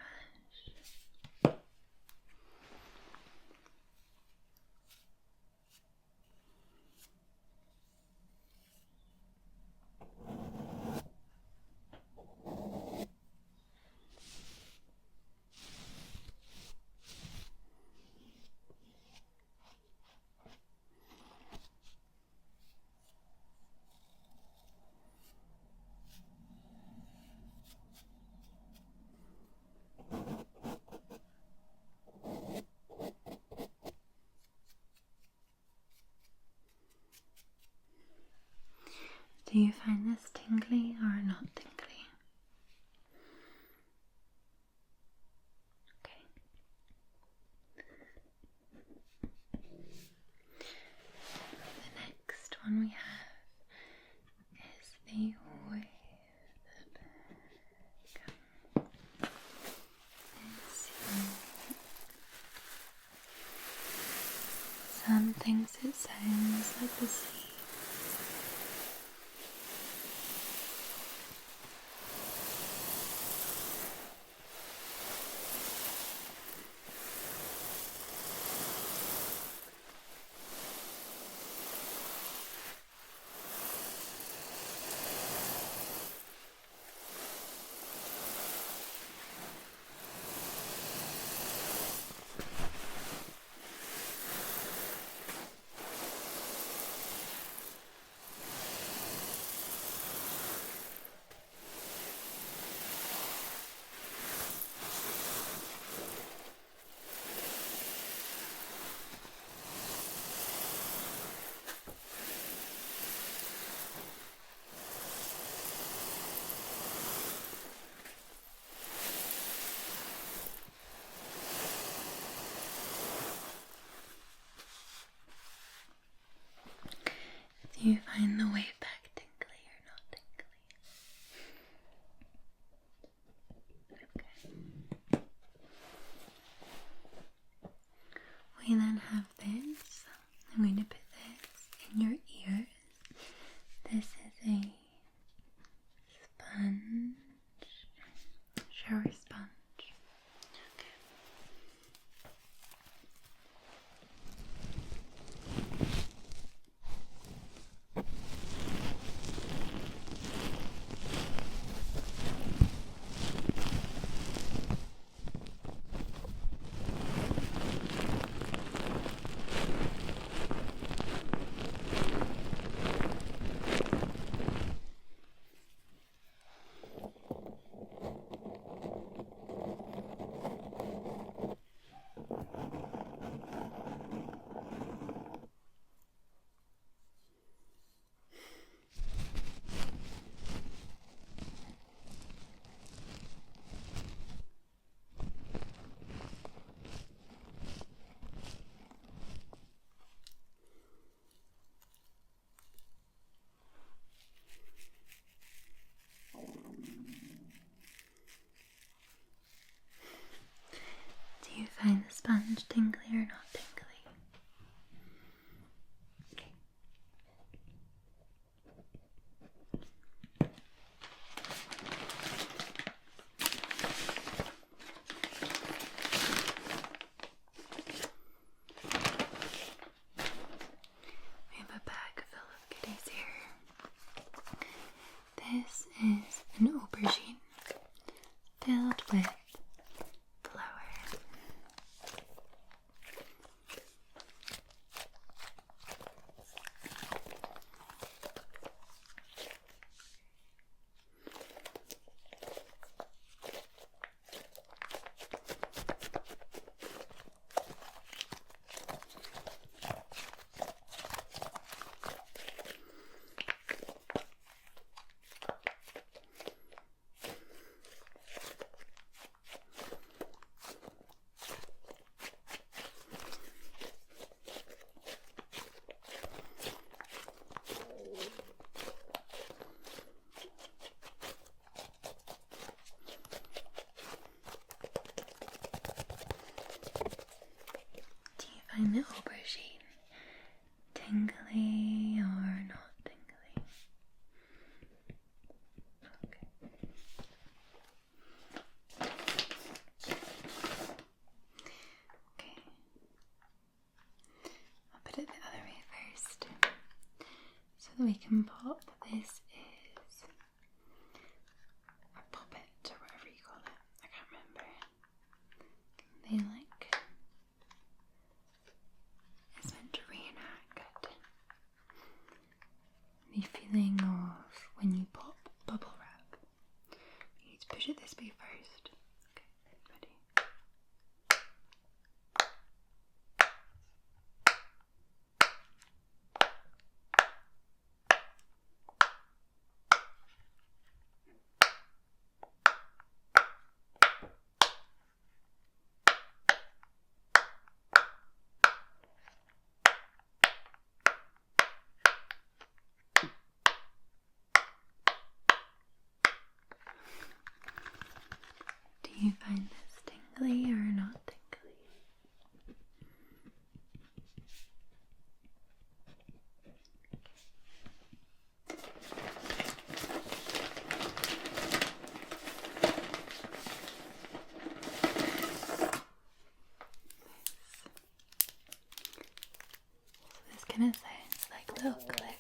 [SPEAKER 1] Do you find this tingly or not tingly? Okay. The next one we have is the wave bag. Some thinks it sounds like the sea. Do you find the wave back tingly or not tingly? Okay. We then have this. I'm going to put this in your ears. This is a sponge, shower sponge. Do you find the sponge tingly or not tingly? Okay. We have a bag full of goodies here. This is an aubergine filled with flour. find the aubergine tingly or not tingly? Okay. I'll put it the other way first so that we can pop. This is a puppet or whatever you call it. I can't remember. They like, it's meant to reenact the feeling of when you pop bubble wrap. You need to push it this way first. Okay, ready? Do you find this tingly or not tingly? So this kind of sounds like little clicks.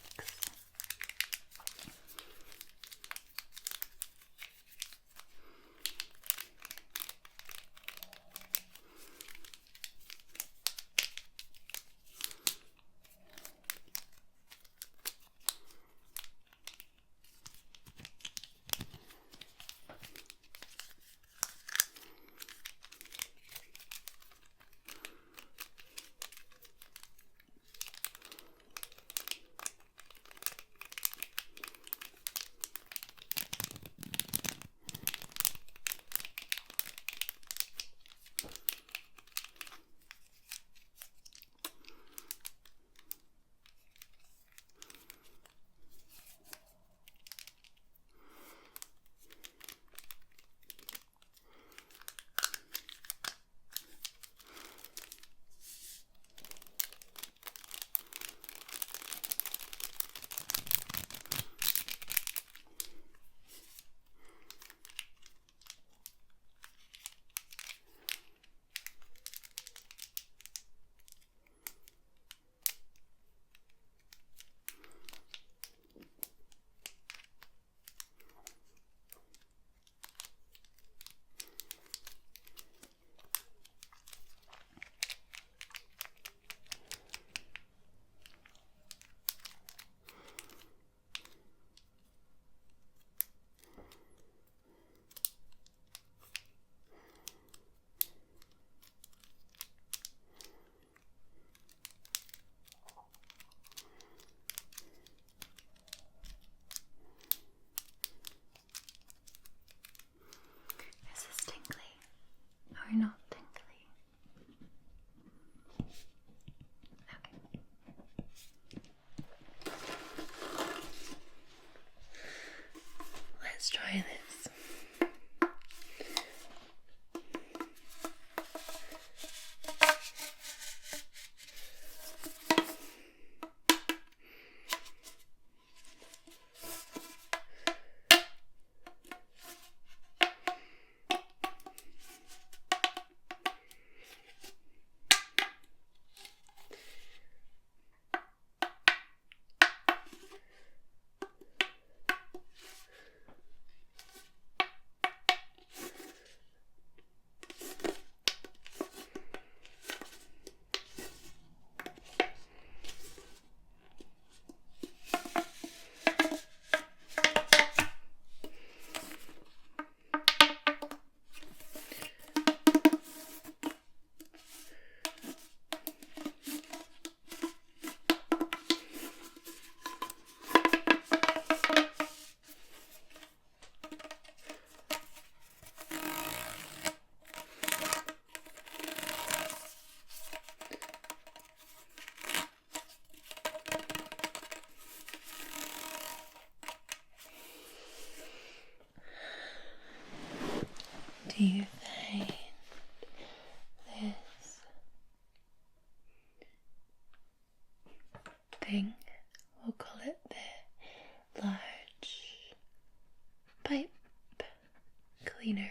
[SPEAKER 1] Or not tingly. Okay. Let's try this. Do you find this cleaner.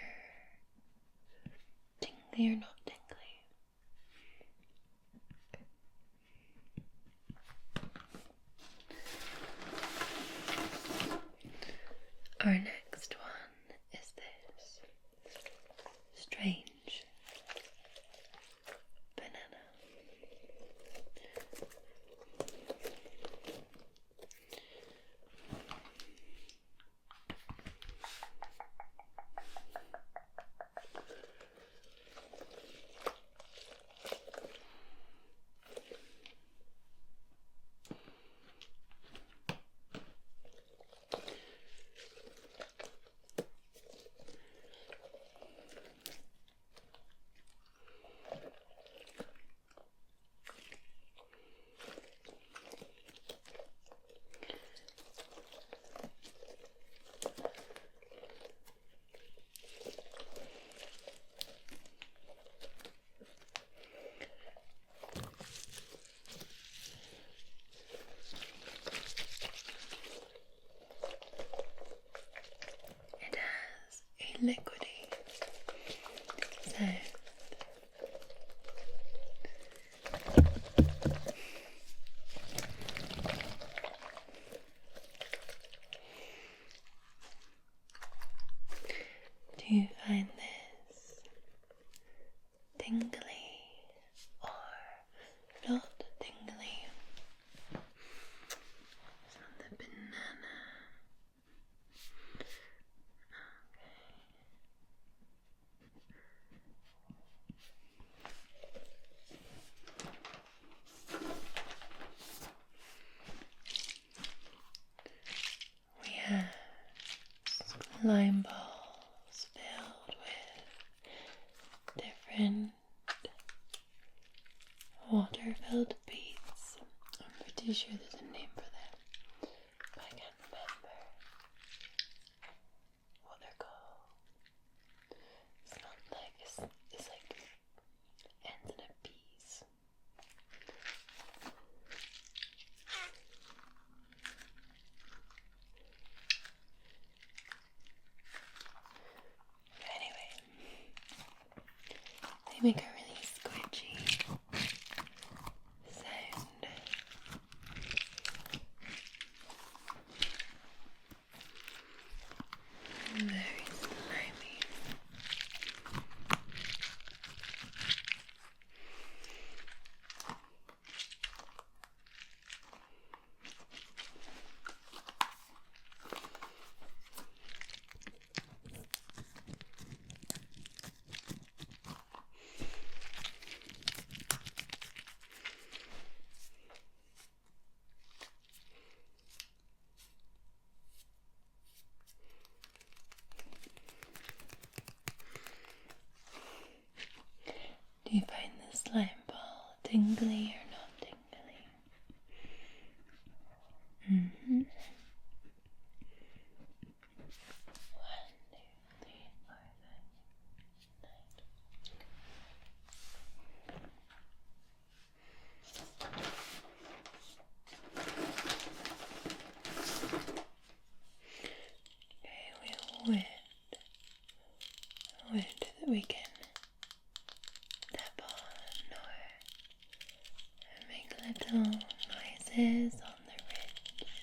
[SPEAKER 1] Tingly or not tingly? Our next one is this strange banana. Liquidy sound. Do you find this tingly or not tingly? It's on the banana. We have slime balls filled with different water-filled beads. I'm pretty sure there's a name for them, but I can't remember what they're called. It's not like it's like ends in a piece. Anyway, they make a really squidgy sound. Very slimy. Do you find the slime ball tingly or not tingly? Mm-hmm. 1, 2, 3, 4, 5, 9. Okay, we'll wood that we can tap on or make little noises on the ridge.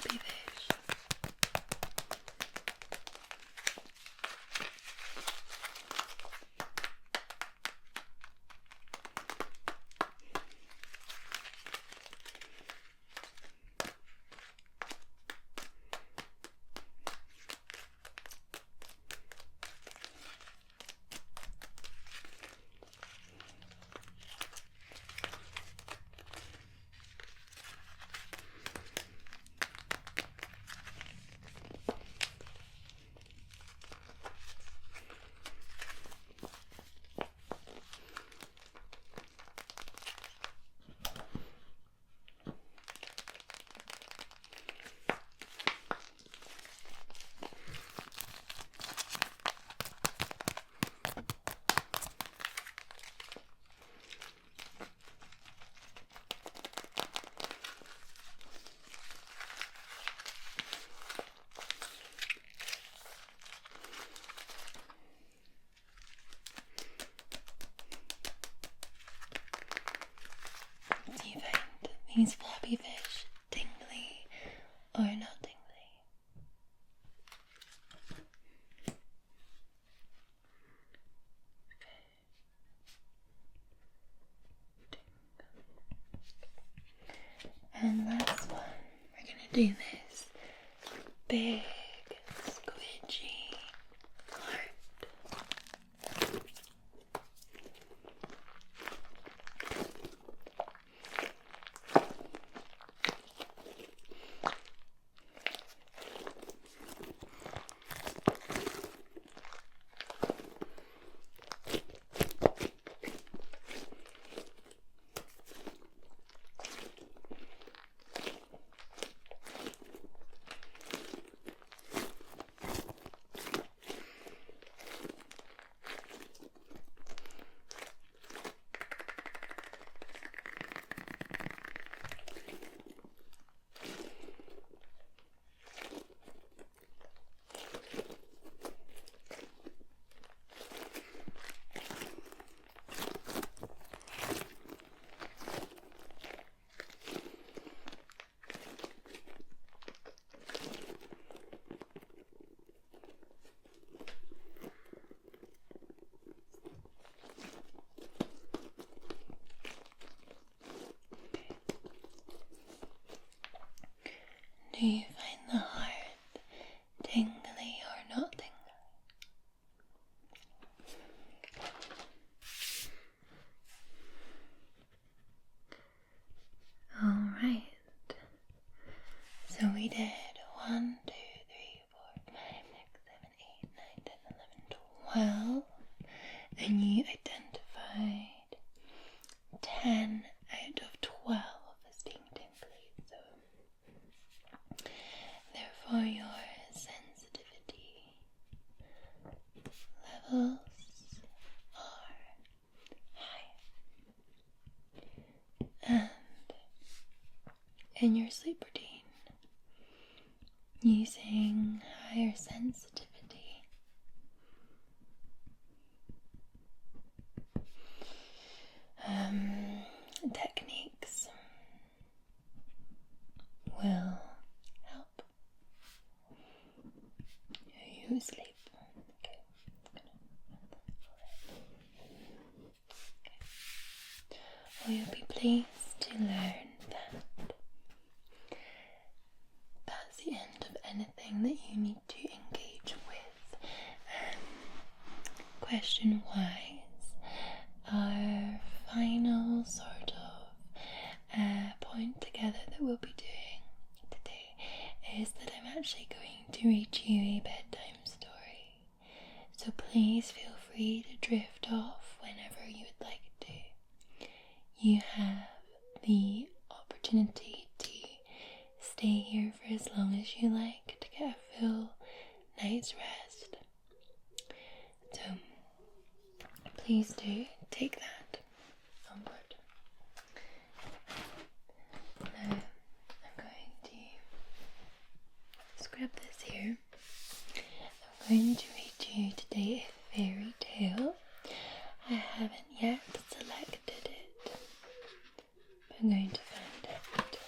[SPEAKER 1] flappy fish. Do you find these flappy fish tingly or not tingly? And last one, we're gonna do this big squidgy heart. Do you find the heart tingly or not tingly? Alright. So we did 1, 2, 3, 4, 5, 6, 7, 8, 9, 10, 11, 12. And you identified 10 out of 12 as being tingly. So therefore your sensitivity levels are high. And in your sleep routine, using higher sensitivity techniques will help you sleep. Okay. Well, you'll be pleased to learn that that's the end of anything that you need to engage with. Question-wise, our final sort of point together that we'll be doing today is that I'm actually going to read you a bedtime story. So please feel free to drift off whenever you would like to. You have the opportunity to stay here for as long as you like to get a full night's rest. So please do take that on board. Now I'm going to scrub this here. I'm going to read you today a fairy tale. I haven't yet selected it, but I'm going to find it.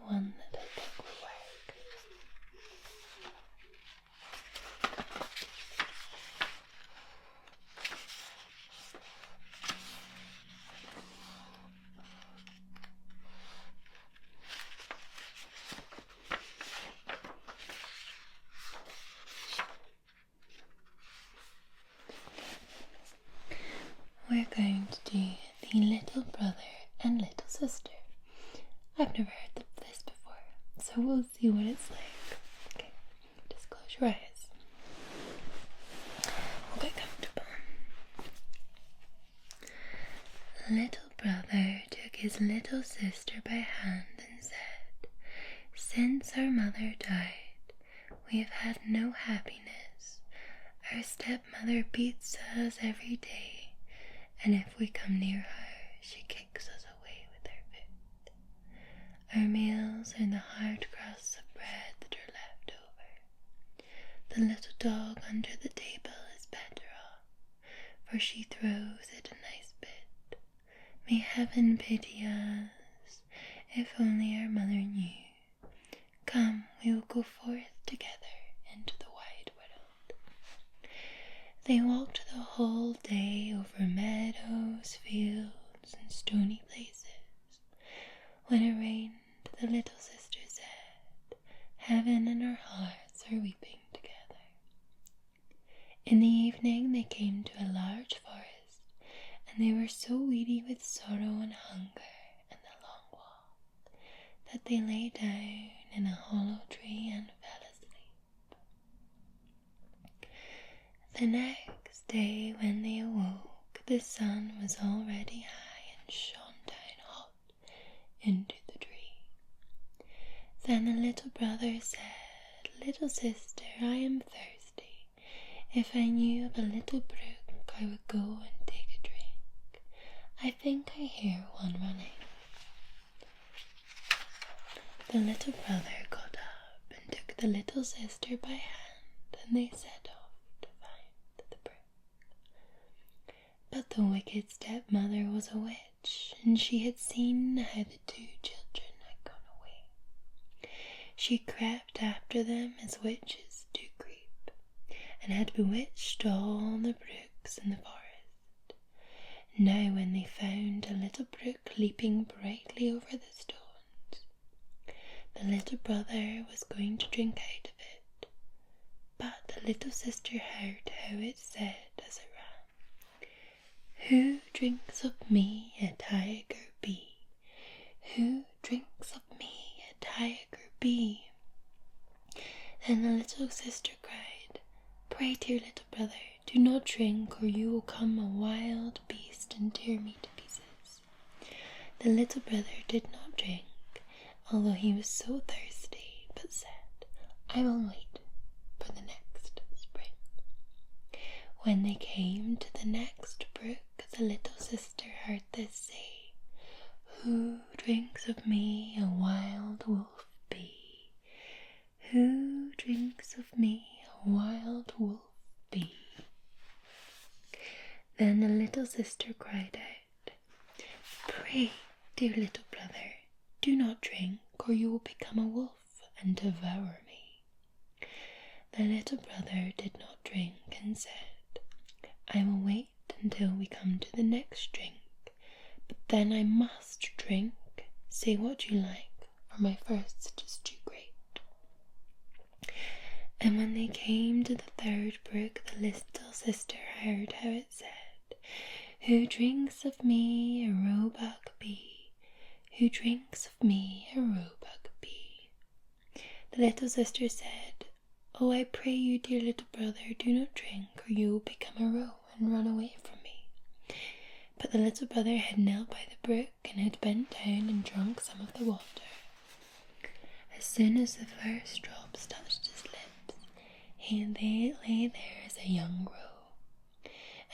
[SPEAKER 1] One that I we're going to do the little brother and little sister. I've never heard of this before, so we'll see what it's like. Okay, just close your eyes. We'll get comfortable. Little brother took his little sister by hand and said, "Since our mother died, we have had no happiness. Our stepmother beats us every day, and if we come near her, she kicks us away with her foot. Our meals are the hard crusts of bread that are left over. The little dog under the table is better off, for she throws it a nice bit. May heaven pity us, if only our mother knew. Come, we will go forth together into the wide world." They walked the whole day over meadows, fields, and stony places. When it rained, the little sister said, "Heaven and our hearts are weeping together." In the evening they came to a large forest, and they were so weedy with sorrow and hunger and the long walk that they lay down in a hollow tree and fell asleep. The next day when they awoke, the sun was already high and shone down hot into the tree. Then the little brother said, "Little sister, I am thirsty. If I knew of a little brook, I would go and take a drink. I think I hear one running." The little brother got up and took the little sister by hand, and they set off to find the brook. But the wicked stepmother was a witch, and she had seen how the two children had gone away. She crept after them as witches do creep, and had bewitched all the brooks in the forest. Now when they found a little brook leaping brightly over the stones, the little brother was going to drink out of it, but the little sister heard how it said as it ran, "Who drinks of me a tiger be? Who drinks of me a tiger be?" Then the little sister cried, "Pray, dear little brother, do not drink, or you will come a wild beast and tear me to pieces." The little brother did not drink, although he was so thirsty, but said, "I will wait for the next spring." When they came to the next brook, the little sister heard this say, "Who drinks of me a wild wolf be? Who drinks of me a wild wolf be?" Then the little sister cried out, "Pray, dear little brother, do not drink, or you will become a wolf and devour me." The little brother did not drink and said, "I will wait until we come to the next drink, but then I must drink. Say what you like, for my thirst is too great." And when they came to the third brook, the little sister heard how it said, "Who drinks of me a roebuck be? Who drinks of me a roebuck be?" The little sister said, "Oh, I pray you, dear little brother, do not drink, or you will become a roe and run away from me." But the little brother had knelt by the brook and had bent down and drunk some of the water. As soon as the first drops touched his lips, he lay there as a young roe.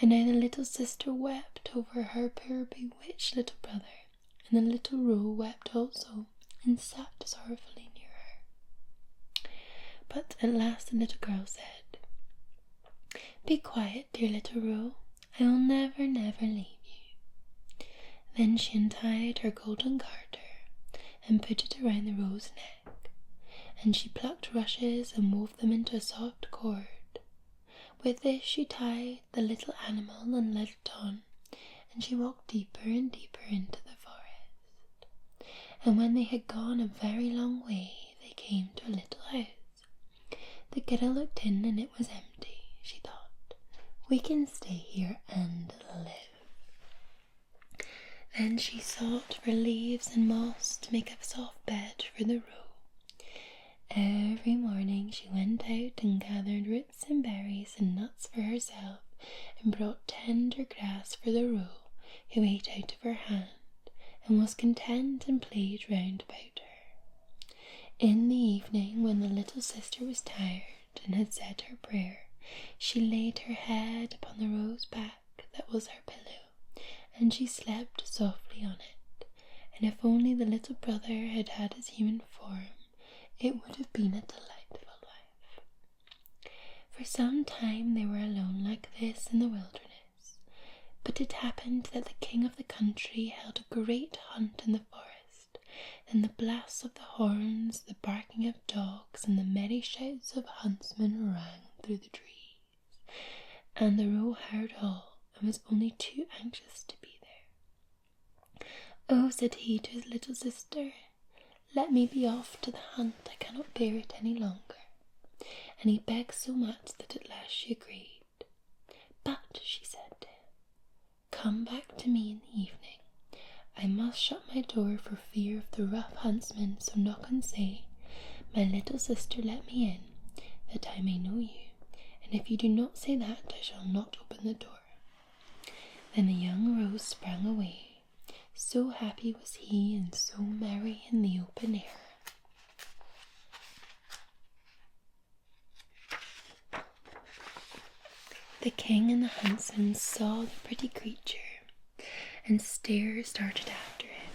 [SPEAKER 1] And now the little sister wept over her poor bewitched little brother, and the little roe wept also, and sat sorrowfully near her. But at last the little girl said, "Be quiet, dear little roe, I will never, never leave you." Then she untied her golden garter, and put it around the roe's neck, and she plucked rushes and wove them into a soft cord. With this she tied the little animal and led it on, and she walked deeper and deeper into the forest. And when they had gone a very long way, they came to a little house. The girl looked in, and it was empty. She thought, "We can stay here and live." Then she sought for leaves and moss to make a soft bed for the roe. Every morning she went out and gathered roots and berries and nuts for herself, and brought tender grass for the roe, who ate out of her hand, and was content and played round about her. In the evening, when the little sister was tired and had said her prayer, she laid her head upon the roe's back that was her pillow, and she slept softly on it. And if only the little brother had had his human form, it would have been a delightful life. For some time they were alone like this in the wilderness, but it happened that the king of the country held a great hunt in the forest. Then the blasts of the horns, the barking of dogs, and the merry shouts of huntsmen rang through the trees, and the roe heard all, and was only too anxious to be there. "Oh," said he to his little sister, "let me be off to the hunt, I cannot bear it any longer." And he begged so much that at last she agreed. "But," she said to him, "come back to me in the evening. I must shut my door for fear of the rough huntsmen, so knock and say, 'My little sister, let me in, that I may know you,' and if you do not say that, I shall not open the door." Then the young rose sprang away. So happy was he and so merry in the open air. The king and the huntsman saw the pretty creature, and started after him,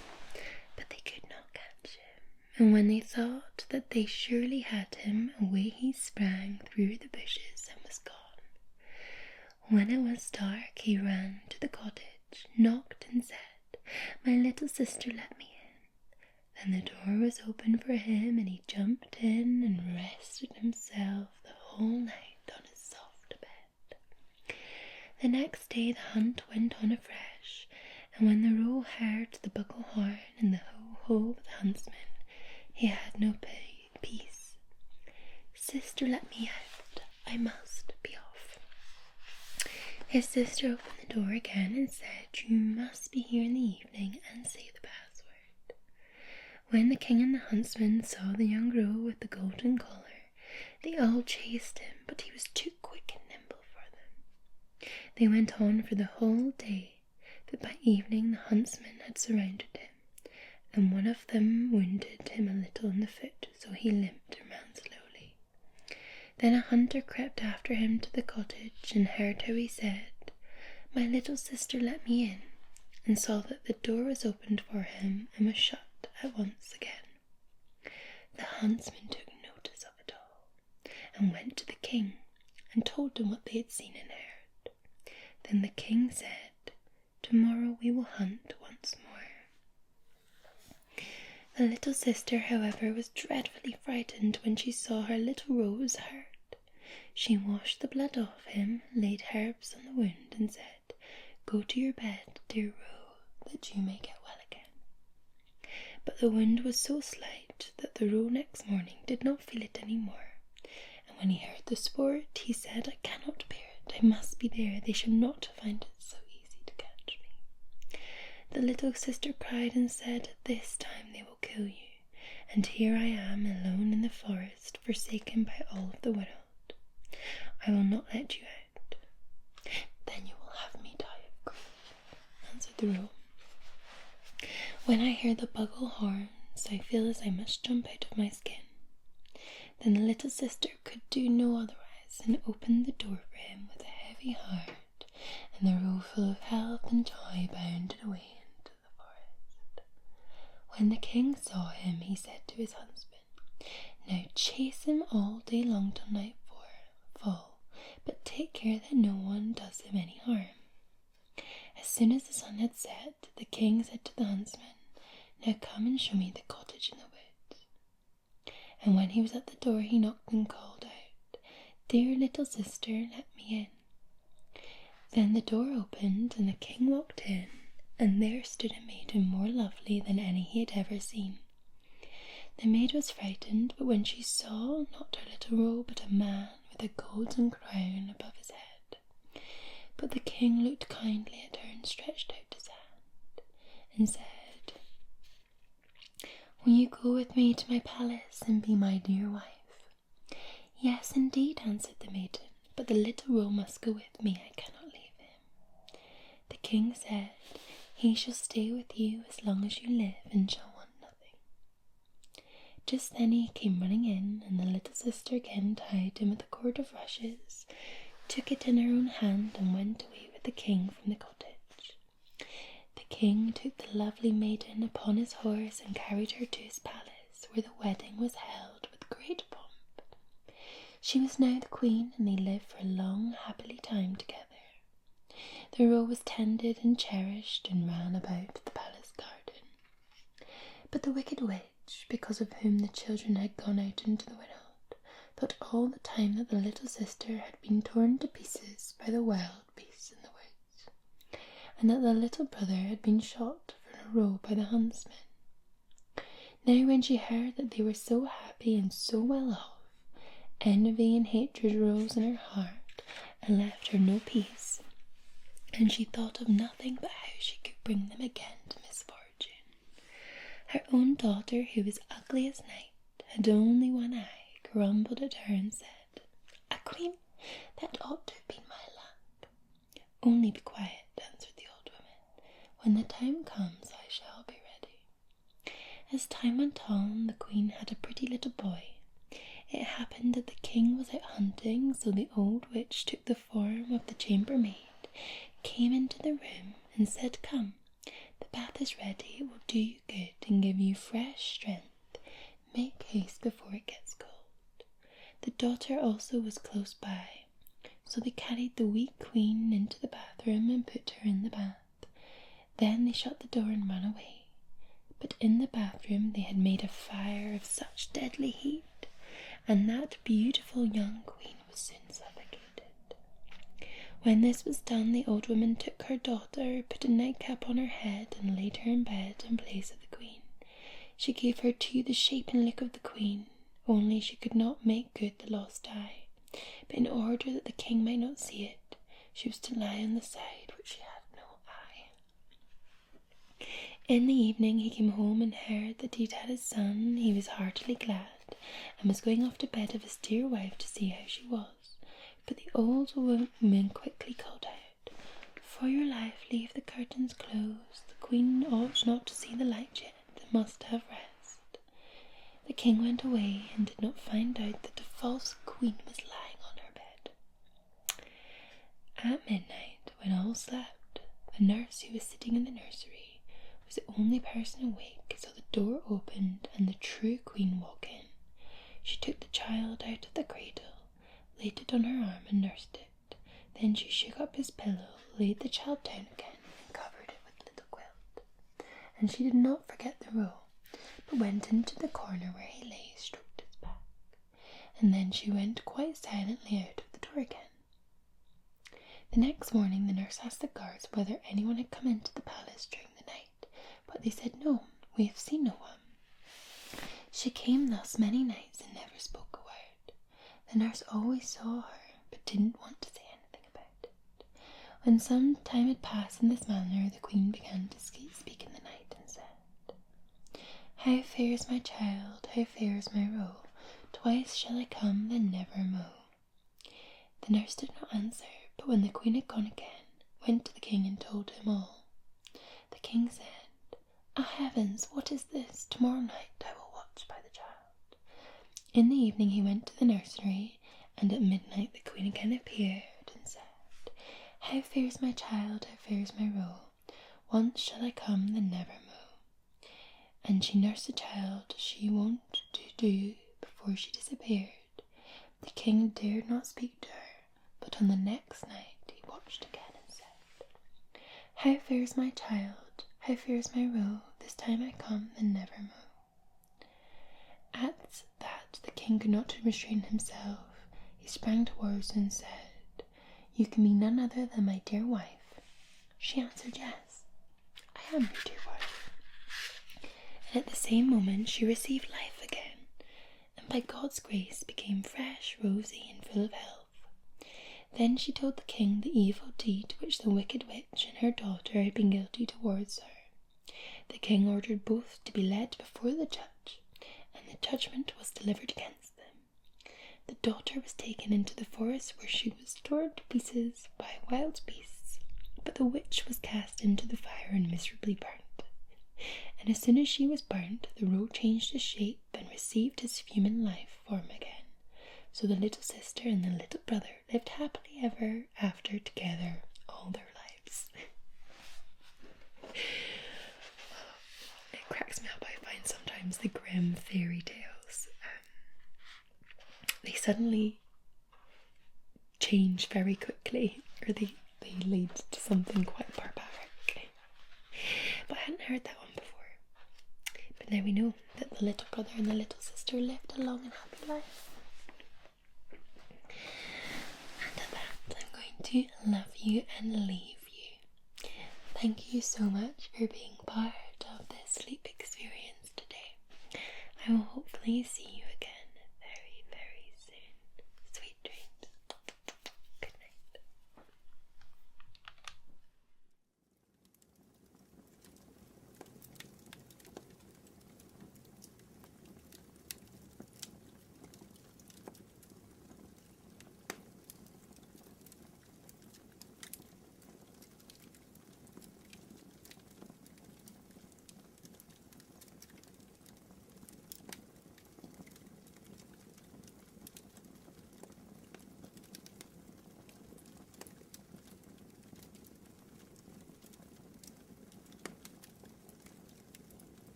[SPEAKER 1] but they could not catch him. And when they thought that they surely had him, away he sprang through the bushes and was gone. When it was dark, he ran to the cottage, knocked and said, "My little sister, let me in." Then the door was opened for him, and he jumped in and rested himself the whole night on his soft bed. The next day the hunt went on afresh, and when the roe heard the bugle horn and the ho-ho of the huntsman, he had no peace. "Sister, let me out, I must be off." His sister opened the door again and said, "You must be here in the evening and say the password." When the king and the huntsman saw the young roe with the golden collar, they all chased him, but he was too quick and nimble for them. They went on for the whole day, but by evening the huntsmen had surrounded him, and one of them wounded him a little in the foot, so he limped and ran slowly. Then a hunter crept after him to the cottage and heard how he said, "My little sister, let me in," and saw that the door was opened for him and was shut at once again. The huntsman took notice of it all, and went to the king and told him what they had seen and heard. Then the king said, "Tomorrow we will hunt once more." The little sister, however, was dreadfully frightened when she saw her little roe was hurt. She washed the blood off him, laid herbs on the wound, and said, "Go to your bed, dear roe, that you may get well again." But the wound was so slight that the roe next morning did not feel it any more, and when he heard the sport, he said, "I cannot bear it, I must be there, they shall not find it so easy to catch me." The little sister cried and said, "This time they will kill you, and here I am alone in the forest, forsaken by all of the world. I will not let you out." "Then you will have me die of grief," answered the roe. "When I hear the bugle horns, I feel as I must jump out of my skin." Then the little sister could do no otherwise and opened the door for him with a heavy heart, and the roe, full of health and joy, bounded away into the forest. When the king saw him, he said to his huntsman, "Now chase him all day long till nightfall, but take care that no one does him any harm." As soon as the sun had set, the king said to the huntsman, "Now come and show me the cottage in the woods." And when he was at the door, he knocked and called out, "Dear little sister, let me in." Then the door opened, and the king walked in, and there stood a maiden more lovely than any he had ever seen. The maid was frightened, but when she saw not her little roe, but a man with a golden crown above his head. But the king looked kindly at her and stretched out his hand, and said, "Will you go with me to my palace and be my dear wife?" "Yes, indeed," answered the maiden, "but the little roe must go with me. I cannot leave him." The king said, "He shall stay with you as long as you live and shall want nothing." Just then he came running in, and the little sister again tied him with a cord of rushes, took it in her own hand, and went away with the king from the cottage. The king took the lovely maiden upon his horse and carried her to his palace, where the wedding was held with great pomp. She was now the queen, and they lived for a long, happily time together. The roe was tended and cherished and ran about the palace garden. But the wicked witch, because of whom the children had gone out into the world, thought all the time that the little sister had been torn to pieces by the wild beasts in the woods, and that the little brother had been shot from a roe by the huntsman. Now when she heard that they were so happy and so well off, envy and hatred rose in her heart and left her no peace, and she thought of nothing but how she could bring them again to misfortune. Her own daughter, who was ugly as night, had only one eye, grumbled at her and said, "A queen? That ought to have been my lamp." "Only be quiet," answered the old woman. "When the time comes, I shall be ready." As time went on, the queen had a pretty little boy. It happened that the king was out hunting, so the old witch took the form of the chambermaid, came into the room and said, "Come, the bath is ready. It will do you good and give you fresh strength. Make haste before it gets cold." The daughter also was close by, so they carried the weak queen into the bathroom and put her in the bath. Then they shut the door and ran away. But in the bathroom they had made a fire of such deadly heat, and that beautiful young queen was soon suffocated. When this was done, the old woman took her daughter, put a nightcap on her head, and laid her in bed in place of the queen. She gave her too the shape and look of the queen, only she could not make good the lost eye. But in order that the king might not see it, she was to lie on the side which she had no eye. In the evening he came home and heard that he'd had his son. He was heartily glad, and was going off to bed of his dear wife to see how she was. But the old woman quickly called out, "For your life, leave the curtains closed. The queen ought not to see the light yet, and must have rest." The king went away and did not find out that the false queen was lying on her bed. At midnight, when all slept, the nurse who was sitting in the nursery was the only person awake, so the door opened and the true queen walked in. She took the child out of the cradle, laid it on her arm and nursed it. Then she shook up his pillow, laid the child down again, and covered it with a little quilt. And she did not forget the roe, but went into the corner where he lay, stroked his back, and then she went quite silently out of the door again. The next morning the nurse asked the guards whether anyone had come into the palace during the night, but they said, "No, we have seen no one." She came thus many nights and never spoke a word. The nurse always saw her, but didn't want to say anything about it. When some time had passed in this manner, the queen began to speak in the night and said, "How fares my child? How fares my roe? Twice shall I come, then never mo." The nurse did not answer, but when the queen had gone again, went to the king and told him all. The king said, "Ah, heavens, what is this? Tomorrow night I will watch by the child." In the evening he went to the nursery, and at midnight the queen again appeared and said, "How fares my child? How fares my roe? Once shall I come, then never mo." And she nursed the child as she wont to do before she disappeared. The king dared not speak to her, but on the next night he watched again and said, "How fares my child? How fares my roe? This time I come, then never mo." At that the king could not restrain himself. He sprang towards her and said, "You can be none other than my dear wife." She answered, "Yes, I am your dear wife." And at the same moment she received life again, and by God's grace became fresh, rosy, and full of health. Then she told the king the evil deed which the wicked witch and her daughter had been guilty towards her. The king ordered both to be led before the judge, and the judgment was delivered against them. The daughter was taken into the forest, where she was torn to pieces by wild beasts, but the witch was cast into the fire and miserably burnt. And as soon as she was burnt, the roe changed his shape and received his human life form again. So the little sister and the little brother lived happily ever after together all their lives. It cracks me up. I find sometimes the grim fairy tales, they suddenly change very quickly, or they lead to something quite barbaric. But I hadn't heard that one before. But now we know that the little brother and the little sister lived a long and happy life. And at that, I'm going to love you and leave you. Thank you so much for being part of this sleep experience today. I will hopefully see you